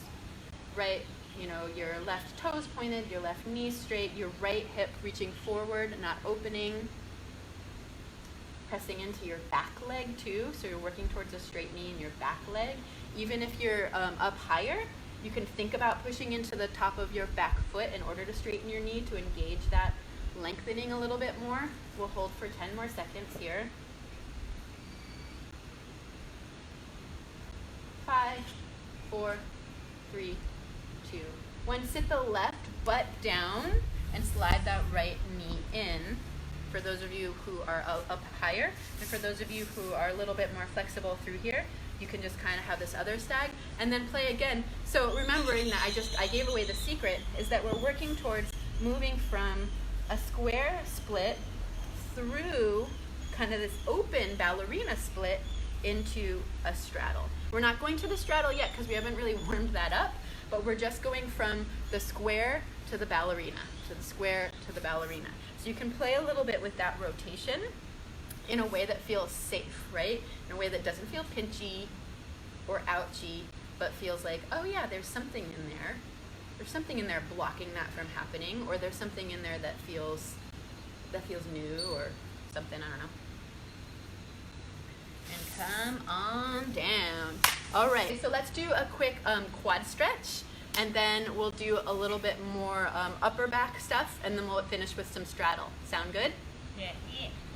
Right, your left toes pointed, your left knee straight, your right hip reaching forward, not opening. Pressing into your back leg too, so you're working towards a straight knee in your back leg. Even if you're up higher, you can think about pushing into the top of your back foot in order to straighten your knee to engage that lengthening a little bit more. We'll hold for 10 more seconds here. 5, 4, 3, 2, 1. Sit the left butt down and slide that right knee in. For those of you who are up higher, and for those of you who are a little bit more flexible through here, you can just kind of have this other stag and then play again. So remembering that I gave away the secret is that we're working towards moving from a square split through kind of this open ballerina split into a straddle. We're not going to the straddle yet because we haven't really warmed that up, but we're just going from the square to the ballerina, to the square to the ballerina. So you can play a little bit with that rotation in a way that feels safe, right? In a way that doesn't feel pinchy or ouchy, but feels like, oh yeah, there's something in there. There's something in there blocking that from happening, or there's something in there that feels new or something, I don't know. And come on down. All right, so let's do a quick quad stretch, and then we'll do a little bit more upper back stuff, and then we'll finish with some straddle. Sound good? Yeah.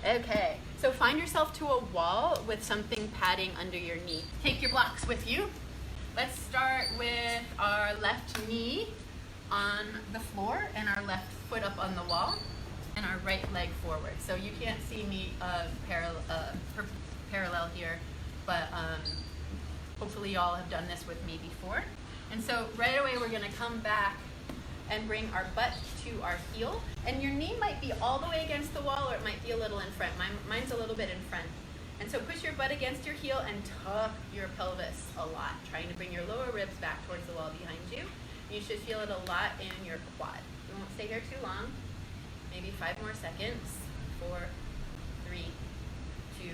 Okay, so find yourself to a wall with something padding under your knee. Take your blocks with you. Let's start with our left knee on the floor and our left foot up on the wall and our right leg forward. So you can't see me parallel here, but hopefully y'all have done this with me before. And so right away we're gonna come back and bring our butt to our heel, and your knee might be all the way against the wall, or it might be a little in front. Mine's a little bit in front. And so push your butt against your heel and tuck your pelvis a lot, trying to bring your lower ribs back towards the wall behind you. You should feel it a lot in your quad. We won't stay here too long, maybe 5 more seconds. 4, 3, 2,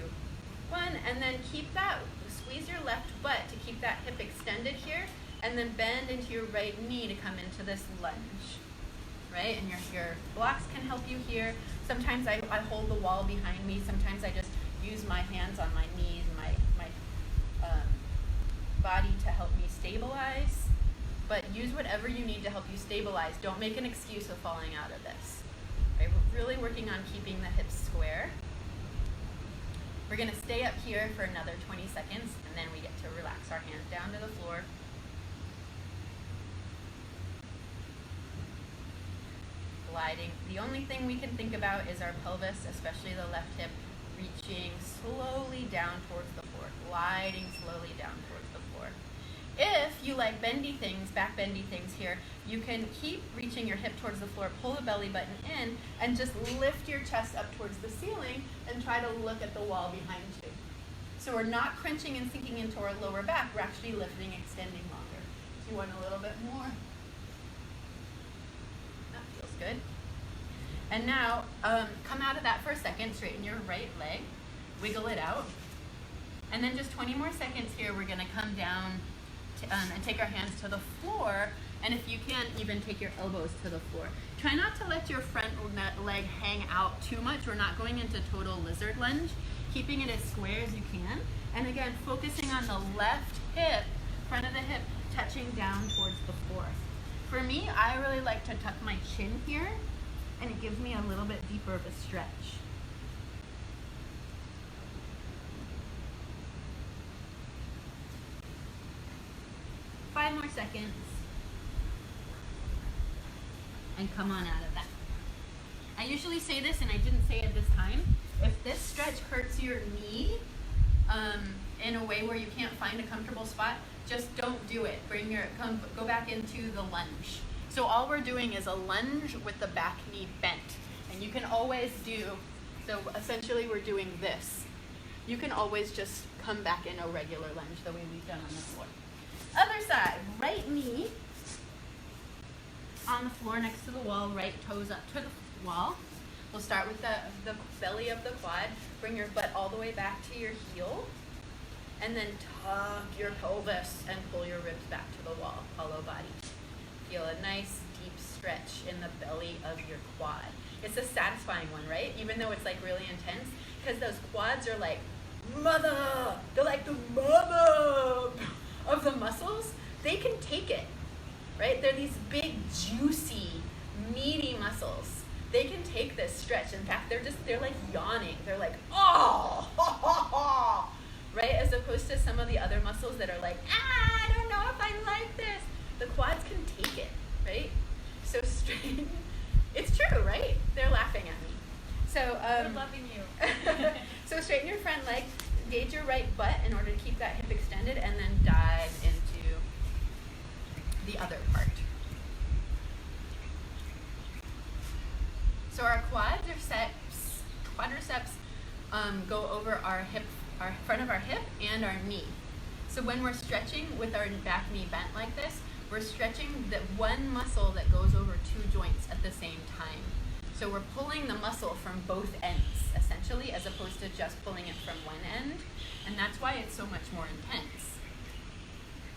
1, and then keep that, squeeze your left butt to keep that hip extended here, and then bend into your right knee to come into this lunge, right? And your blocks can help you here. Sometimes I hold the wall behind me. Sometimes I just use my hands on my knees, my body to help me stabilize. But use whatever you need to help you stabilize. Don't make an excuse of falling out of this. Right? We're really working on keeping the hips square. We're gonna stay up here for another 20 seconds, and then we get to relax our hands down to the floor. Gliding. The only thing we can think about is our pelvis, especially the left hip, reaching slowly down towards the floor, gliding slowly down towards the floor. If you like bendy things, back bendy things here, you can keep reaching your hip towards the floor, pull the belly button in, and just lift your chest up towards the ceiling and try to look at the wall behind you. So we're not crunching and sinking into our lower back, we're actually lifting, extending longer. So you want a little bit more. Good. And now come out of that for a second, straighten your right leg, wiggle it out, and then just 20 more seconds here. We're going to come down and take our hands to the floor, and if you can, even take your elbows to the floor. Try not to let your front leg hang out too much. We're not going into total lizard lunge, keeping it as square as you can, and again focusing on the left hip, front of the hip touching down towards the floor. For me, I really like to tuck my chin here, and it gives me a little bit deeper of a stretch. Five more seconds. And come on out of that. I usually say this, and I didn't say it this time. If this stretch hurts your knee in a way where you can't find a comfortable spot, just don't do it. Go back into the lunge. So all we're doing is a lunge with the back knee bent. And you can always do, so essentially we're doing this. You can always just come back in a regular lunge the way we've done on the floor. Other side, right knee on the floor next to the wall, right toes up to the wall. We'll start with the belly of the quad. Bring your butt all the way back to your heel. And then tuck your pelvis and pull your ribs back to the wall, hollow body. Feel a nice deep stretch in the belly of your quad. It's a satisfying one, right? Even though it's like really intense, because those quads are like mother. They're like the mother of the muscles. They can take it, right? They're these big, juicy, meaty muscles. They can take this stretch. In fact, they're like yawning. They're like, oh, ha, ha, ha. Right? As opposed to some of the other muscles that are like, I don't know if I like this. The quads can take it, right? So straighten. It's true, right? They're laughing at me. So We're loving you. so straighten your front leg, engage your right butt in order to keep that hip extended, and then dive into the other part. So our quadriceps go over our front of our hip and our knee. So when we're stretching with our back knee bent like this, we're stretching that one muscle that goes over two joints at the same time. So we're pulling the muscle from both ends, essentially, as opposed to just pulling it from one end. And that's why it's so much more intense.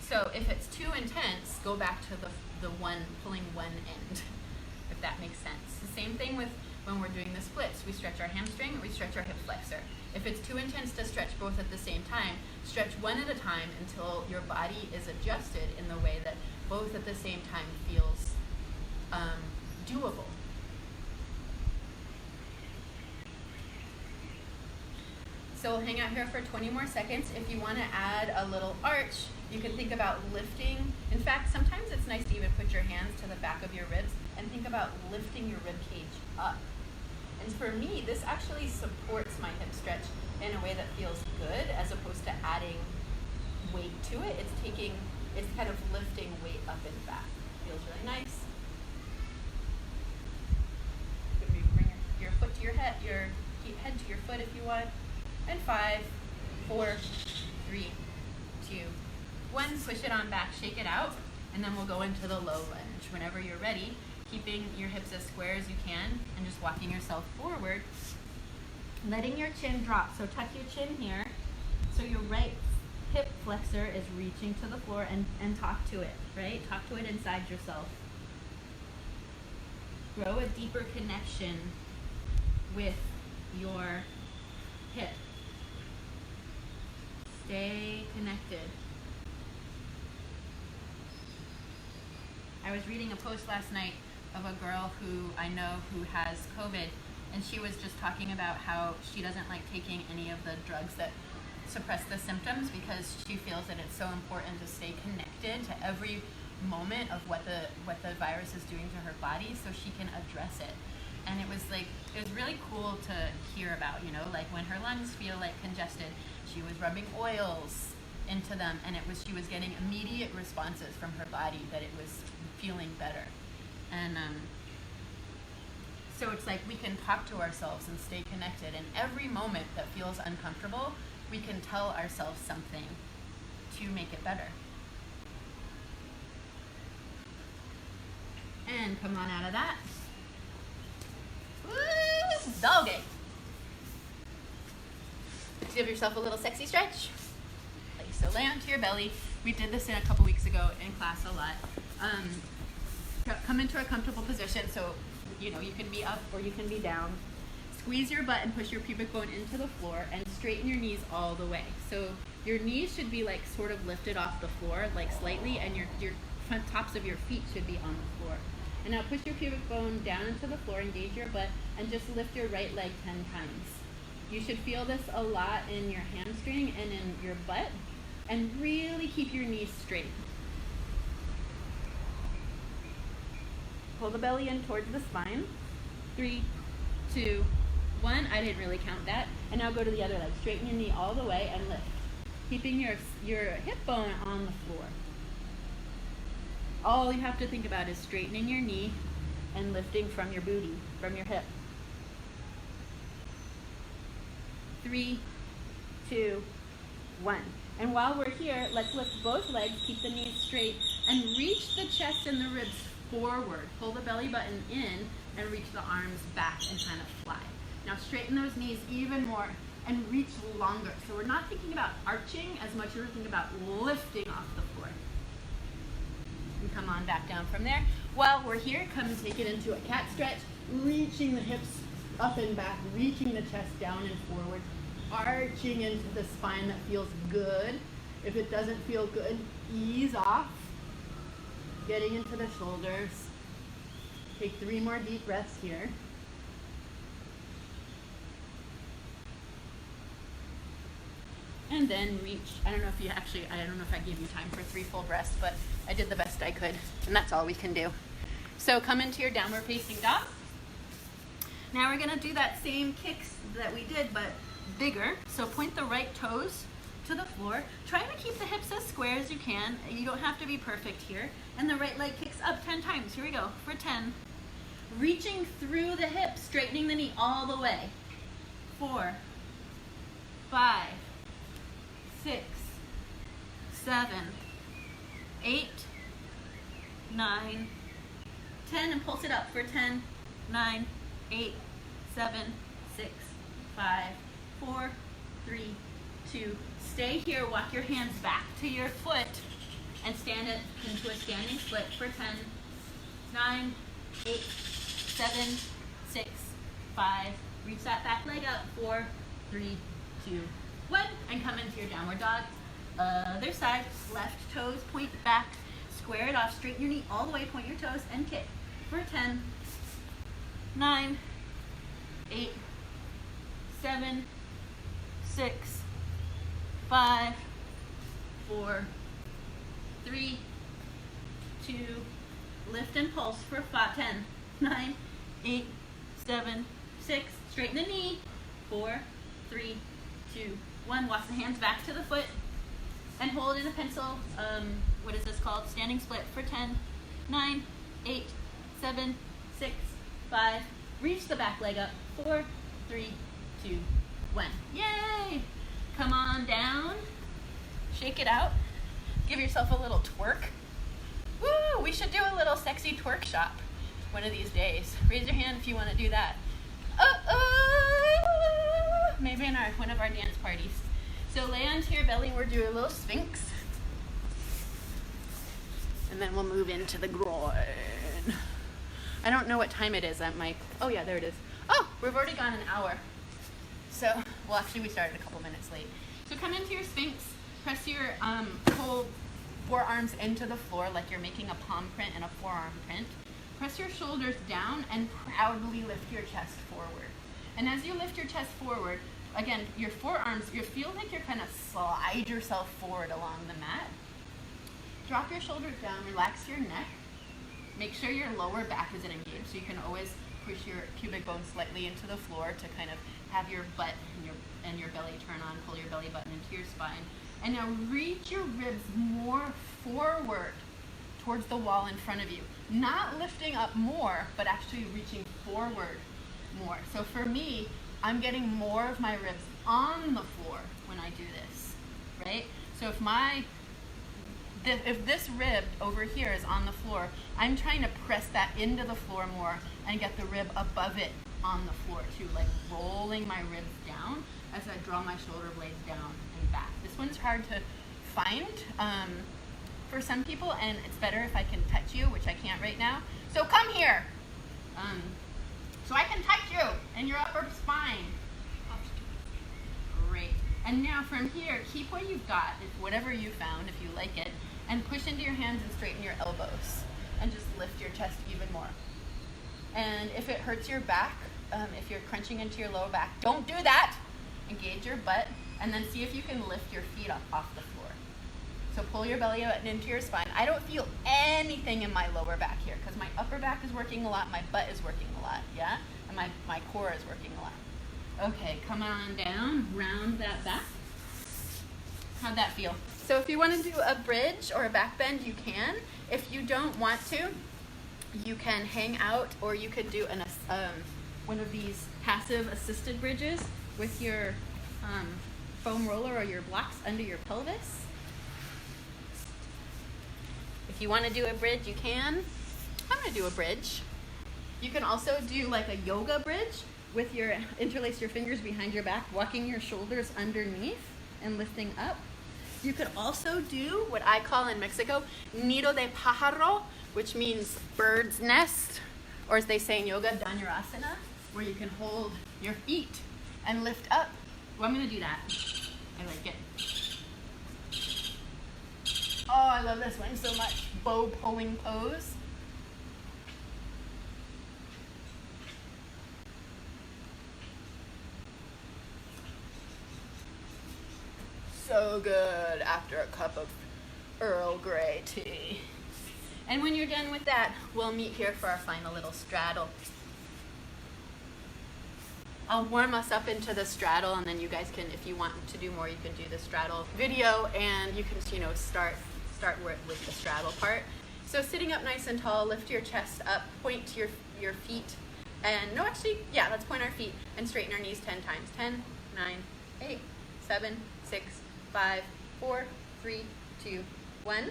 So if it's too intense, go back to the one, pulling one end, if that makes sense. The same thing with when we're doing the splits. We stretch our hamstring, we stretch our hip flexor. If it's too intense to stretch both at the same time, stretch one at a time until your body is adjusted in the way that both at the same time feels doable. So we'll hang out here for 20 more seconds. If you want to add a little arch, you can think about lifting. In fact, sometimes it's nice to even put your hands to the back of your ribs and think about lifting your rib cage up. And for me, this actually supports my hip stretch in a way that feels good, as opposed to adding weight to it. It's kind of lifting weight up and back. Feels really nice. You can bring your foot to your head to your foot if you want. And 5, 4, 3, 2, 1. Push it on back, shake it out, and then we'll go into the low lunge. Whenever you're ready, keeping your hips as square as you can and just walking yourself forward, letting your chin drop. So tuck your chin here, so your right hip flexor is reaching to the floor, and talk to it, right? Talk to it inside yourself. Grow a deeper connection with your hip. Stay connected. I was reading a post last night of a girl who I know who has COVID, and she was just talking about how she doesn't like taking any of the drugs that suppress the symptoms, because she feels that it's so important to stay connected to every moment of what the virus is doing to her body, so she can address it. And it was really cool to hear about, like when her lungs feel like congested, she was rubbing oils into them, and she was getting immediate responses from her body that it was feeling better. And so it's like we can talk to ourselves and stay connected, and every moment that feels uncomfortable, we can tell ourselves something to make it better. And come on out of that. Woo! Doggy. Give yourself a little sexy stretch. So lay onto your belly. We did this a couple weeks ago in class a lot. Come into a comfortable position, so you can be up or you can be down. Squeeze your butt and push your pubic bone into the floor, and straighten your knees all the way. So your knees should be like sort of lifted off the floor, like slightly, and your front tops of your feet should be on the floor. And now push your pubic bone down into the floor, engage your butt, and just lift your right leg 10 times. You should feel this a lot in your hamstring and in your butt, and really keep your knees straight. Pull the belly in towards the spine. 3, 2, 1. I didn't really count that. And now go to the other leg. Straighten your knee all the way and lift. Keeping your hip bone on the floor. All you have to think about is straightening your knee and lifting from your booty, from your hip. 3, 2, 1. And while we're here, let's lift both legs, keep the knees straight, and reach the chest and the ribs forward. Pull the belly button in and reach the arms back and kind of fly. Now straighten those knees even more and reach longer. So we're not thinking about arching as much as we're thinking about lifting off the floor. And come on back down from there. While we're here, come and take it into a cat stretch, reaching the hips up and back, reaching the chest down and forward, arching into the spine that feels good. If it doesn't feel good, ease off. Getting into the shoulders. Take 3 more deep breaths here. And then reach. I don't know if I gave you time for 3 full breaths, but I did the best I could, and that's all we can do. So come into your downward facing dog. Now we're gonna do that same kicks that we did, but bigger. So point the right toes to the floor. Try to keep the hips as square as you can. You don't have to be perfect here. And the right leg kicks up 10 times. Here we go for 10. Reaching through the hips, straightening the knee all the way. 4, 5, 6, 7, 8, 9, 10, and pulse it up for 10, 9, 8, 7, 6, 5, 4, 3, 2. Stay here, walk your hands back to your foot and stand it into a standing split for 10, 9, 8, 7, 6, 5. Reach that back leg up, 4, 3, 2, 1. And come into your downward dog. Other side, left toes point back, square it off, straighten your knee all the way, point your toes, and kick for 10, 9, 8, 7, 6, 5, 4, 3, 2, lift and pulse for 5, 10, 9, 8, 7, 6, straighten the knee, 4, 3, 2, 1. Walk the hands back to the foot and hold in a pencil, what is this called? Standing split for 10, 9, 8, 7, 6, 5. Reach the back leg up, 4, 3, 2, 1. Yay! Come on down, shake it out, give yourself a little twerk. Woo! We should do a little sexy twerk shop one of these days. Raise your hand if you want to do that. Maybe in one of our dance parties. So lay onto your belly, we're doing a little sphinx. And then we'll move into the groin. I don't know what time it is at my, oh yeah, there it is. Oh, we've already gone an hour. So, well actually we started a couple minutes late. So come into your sphinx, press your whole forearms into the floor like you're making a palm print and a forearm print. Press your shoulders down and proudly lift your chest forward. And as you lift your chest forward, again, your forearms, you feel like you're kind of slide yourself forward along the mat. Drop your shoulders down, relax your neck. Make sure your lower back isn't engaged, so you can always push your pubic bone slightly into the floor to kind of have your butt and your belly turn on, pull your belly button into your spine. And now reach your ribs more forward towards the wall in front of you. Not lifting up more, but actually reaching forward more. So for me, I'm getting more of my ribs on the floor when I do this, right? So if this rib over here is on the floor, I'm trying to press that into the floor more and get the rib above it on the floor too, like rolling my ribs down as I draw my shoulder blades down and back. This one's hard to find for some people, and it's better if I can touch you, which I can't right now. So come here, so I can touch you and your upper spine. Great. And now from here, keep what you've got, whatever you found, if you like it, and push into your hands and straighten your elbows, and just lift your chest even more. And if it hurts your back, if you're crunching into your lower back, don't do that. Engage your butt, and then see if you can lift your feet up off the floor. So pull your belly button into your spine. I don't feel anything in my lower back here because my upper back is working a lot, my butt is working a lot, yeah? And my core is working a lot. Okay, come on down, round that back. How'd that feel? So if you want to do a bridge or a back bend, you can. If you don't want to, you can hang out, or you could do one of these passive assisted bridges with your foam roller or your blocks under your pelvis. If you want to do a bridge, you can. I'm going to do a bridge. You can also do like a yoga bridge with your interlace your fingers behind your back, walking your shoulders underneath and lifting up. You could also do what I call in Mexico, nido de pájaro, which means bird's nest, or as they say in yoga, dhanurasana, where you can hold your feet and lift up. Well, I'm going to do that. I like it. Oh, I love this one so much. Bow pulling pose. So good after a cup of Earl Grey tea. And when you're done with that, we'll meet here for our final little straddle. I'll warm us up into the straddle, and then you guys can, if you want to do more, you can do the straddle video, and you can, start with the straddle part. So sitting up nice and tall, lift your chest up, point to your feet, and let's point our feet and straighten our knees 10 times. 10, 9, 8, 7, 6, 5, 4, 3, 2, 1.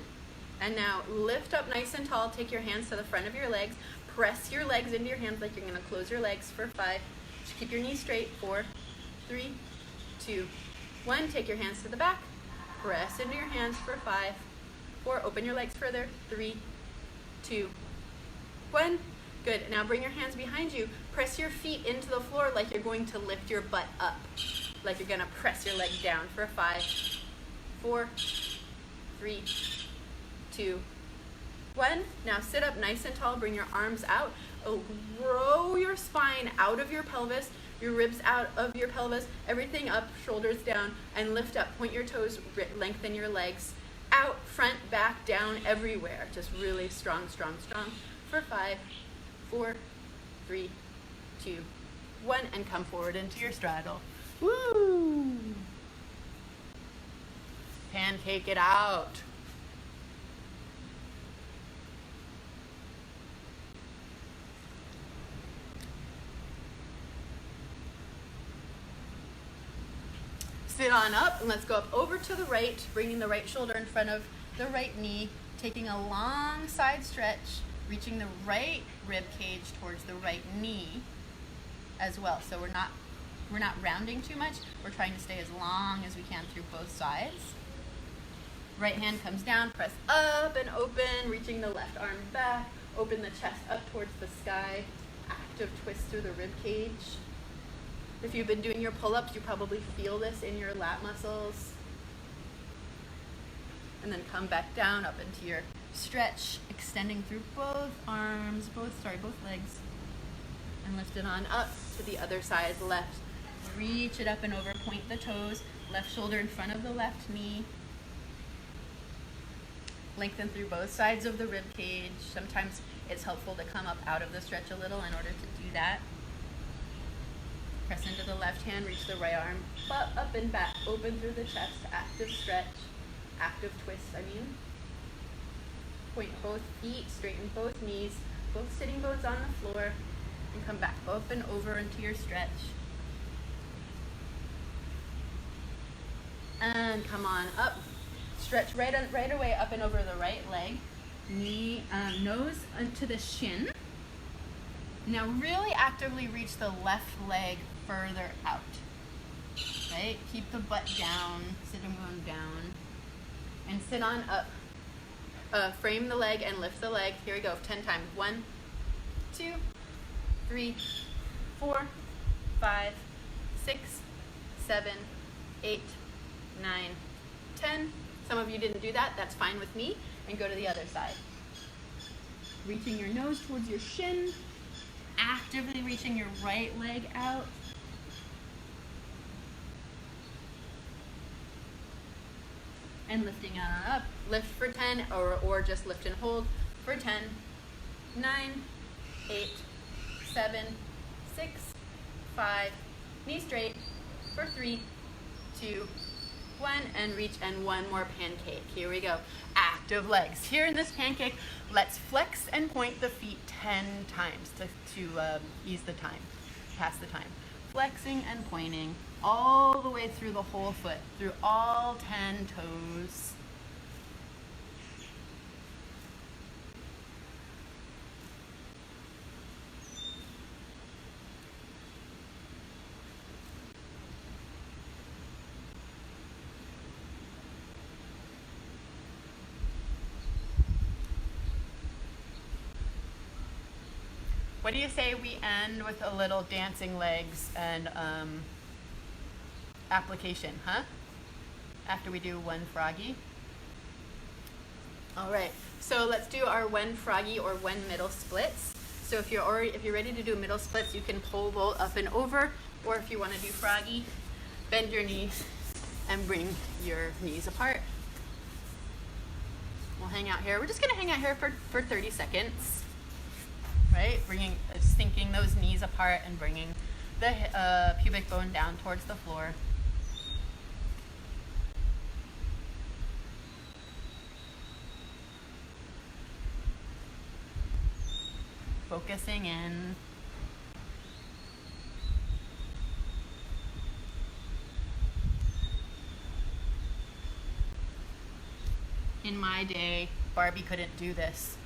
And now lift up nice and tall. Take your hands to the front of your legs. Press your legs into your hands like you're going to close your legs for 5. Just keep your knees straight. 4, 3, 2, 1. Take your hands to the back. Press into your hands for 5, 4. Open your legs further. 3, 2, 1. Good. Now bring your hands behind you. Press your feet into the floor like you're going to lift your butt up. Like you're going to press your leg down for 5, 4, 3, 2, 1. Now sit up nice and tall. Bring your arms out. Roll your spine out of your pelvis, your ribs out of your pelvis, everything up, shoulders down, and lift up. Point your toes, lengthen your legs. Out, front, back, down, everywhere. Just really strong, strong, strong. For 5, 4, 3, 2, 1. And come forward into your straddle. Woo! Pancake it out. Sit on up, and let's go up over to the right, bringing the right shoulder in front of the right knee, taking a long side stretch, reaching the right rib cage towards the right knee as well. So we're not rounding too much. We're trying to stay as long as we can through both sides. Right hand comes down, press up and open, reaching the left arm back, open the chest up towards the sky, active twist through the rib cage. If you've been doing your pull-ups, you probably feel this in your lat muscles. And then come back down up into your stretch, extending through both arms, both legs. And lift it on up to the other side, left. Reach it up and over, point the toes, left shoulder in front of the left knee. Lengthen through both sides of the rib cage. Sometimes it's helpful to come up out of the stretch a little in order to do that. Press into the left hand, reach the right arm, butt up and back, open through the chest, active stretch, active twist, Point both feet, straighten both knees, both sitting bones on the floor, and come back up and over into your stretch. And come on up. Stretch right away up and over the right leg. Knee, nose onto the shin. Now really actively reach the left leg further out. Right? Keep the butt down, sitting bone down. And sit on up. Frame the leg and lift the leg. Here we go, 10 times. 1, 2, 3, 4, 5, 6, 7, 8, 9, 10. Some of you didn't do that. That's fine with me. And go to the other side. Reaching your nose towards your shin. Actively reaching your right leg out. And lifting on up. Lift for 10 or just lift and hold for 10, 9, 8, 7, 6, 6, 5, knee straight for 3, 2, 1, and reach, and one more pancake. Here we go. Active legs. Here in this pancake, let's flex and point the feet 10 times to ease the time, pass the time. Flexing and pointing all the way through the whole foot, through all 10 toes. What do you say we end with a little dancing legs and application, huh? After we do one froggy. All right, so let's do our one froggy or one middle splits. So if you're ready to do middle splits, you can pole vault up and over, or if you want to do froggy, bend your knees and bring your knees apart. We'll hang out here. We're just gonna hang out here for 30 seconds. Right, sinking those knees apart and bringing the pubic bone down towards the floor. Focusing in. In my day, Barbie couldn't do this.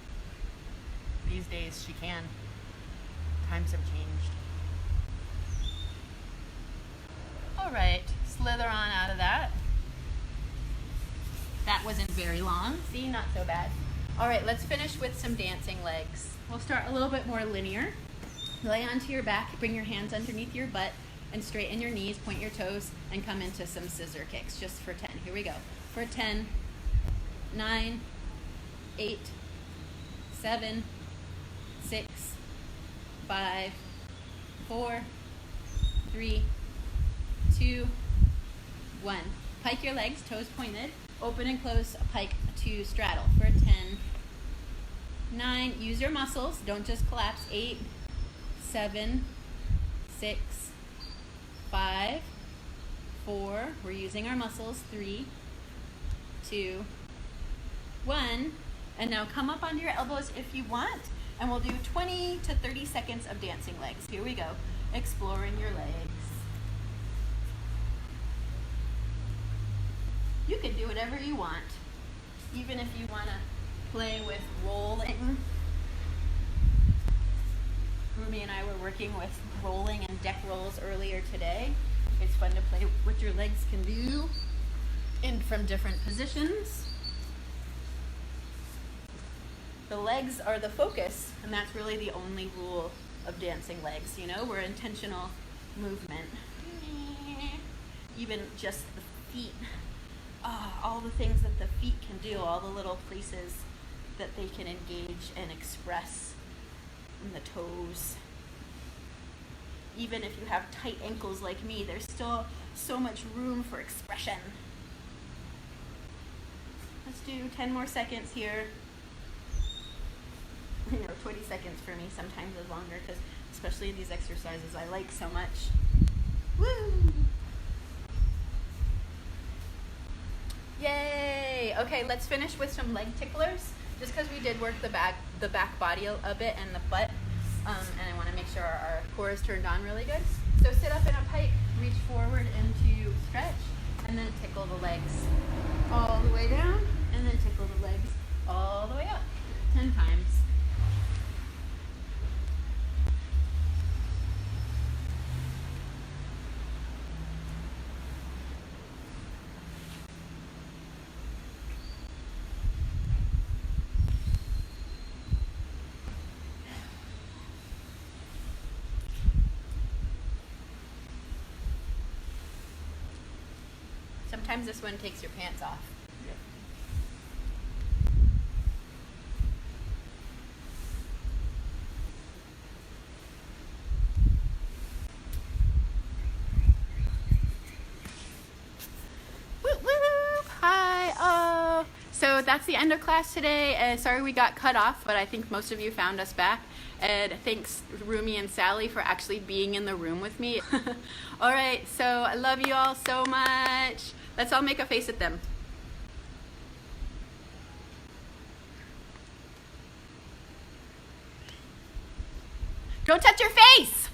These days she can. Times have changed. All right, slither on out of that. That wasn't very long. See, not so bad. All right, let's finish with some dancing legs. We'll start a little bit more linear. Lay onto your back, bring your hands underneath your butt, and straighten your knees, point your toes, and come into some scissor kicks just for 10. Here we go. For 10, 9, 8, 7, 6, 5, 4, 3, 2, 1. Pike your legs, toes pointed. Open and close a pike to straddle for 10, 9. Use your muscles. Don't just collapse. 8, 7, 6, 5, 4. We're using our muscles. 3, 2, 1. And now come up onto your elbows if you want. And we'll do 20 to 30 seconds of dancing legs. Here we go. Exploring your legs. You can do whatever you want. Even if you want to play with rolling. Rumi and I were working with rolling and deck rolls earlier today. It's fun to play what your legs can do from different positions. The legs are the focus, and that's really the only rule of dancing legs. You know, we're intentional movement. Even just the feet. All the things that the feet can do, all the little places that they can engage and express in the toes. Even if you have tight ankles like me, there's still so much room for expression. Let's do 10 more seconds here. I know 20 seconds for me sometimes is longer, because especially these exercises I like so much. Woo! Yay! Okay, let's finish with some leg ticklers. Just because we did work the back body a bit and the butt, and I want to make sure our core is turned on really good. So sit up in a pike, reach forward into stretch, and then tickle the legs all the way down, and then tickle the legs all the way up. 10 times. Sometimes this one takes your pants off. Whoop, whoop. Hi. So that's the end of class today. Sorry we got cut off, but I think most of you found us back. And thanks Rumi and Sally for actually being in the room with me. All right, so I love you all so much. Let's all make a face at them. Don't touch your face!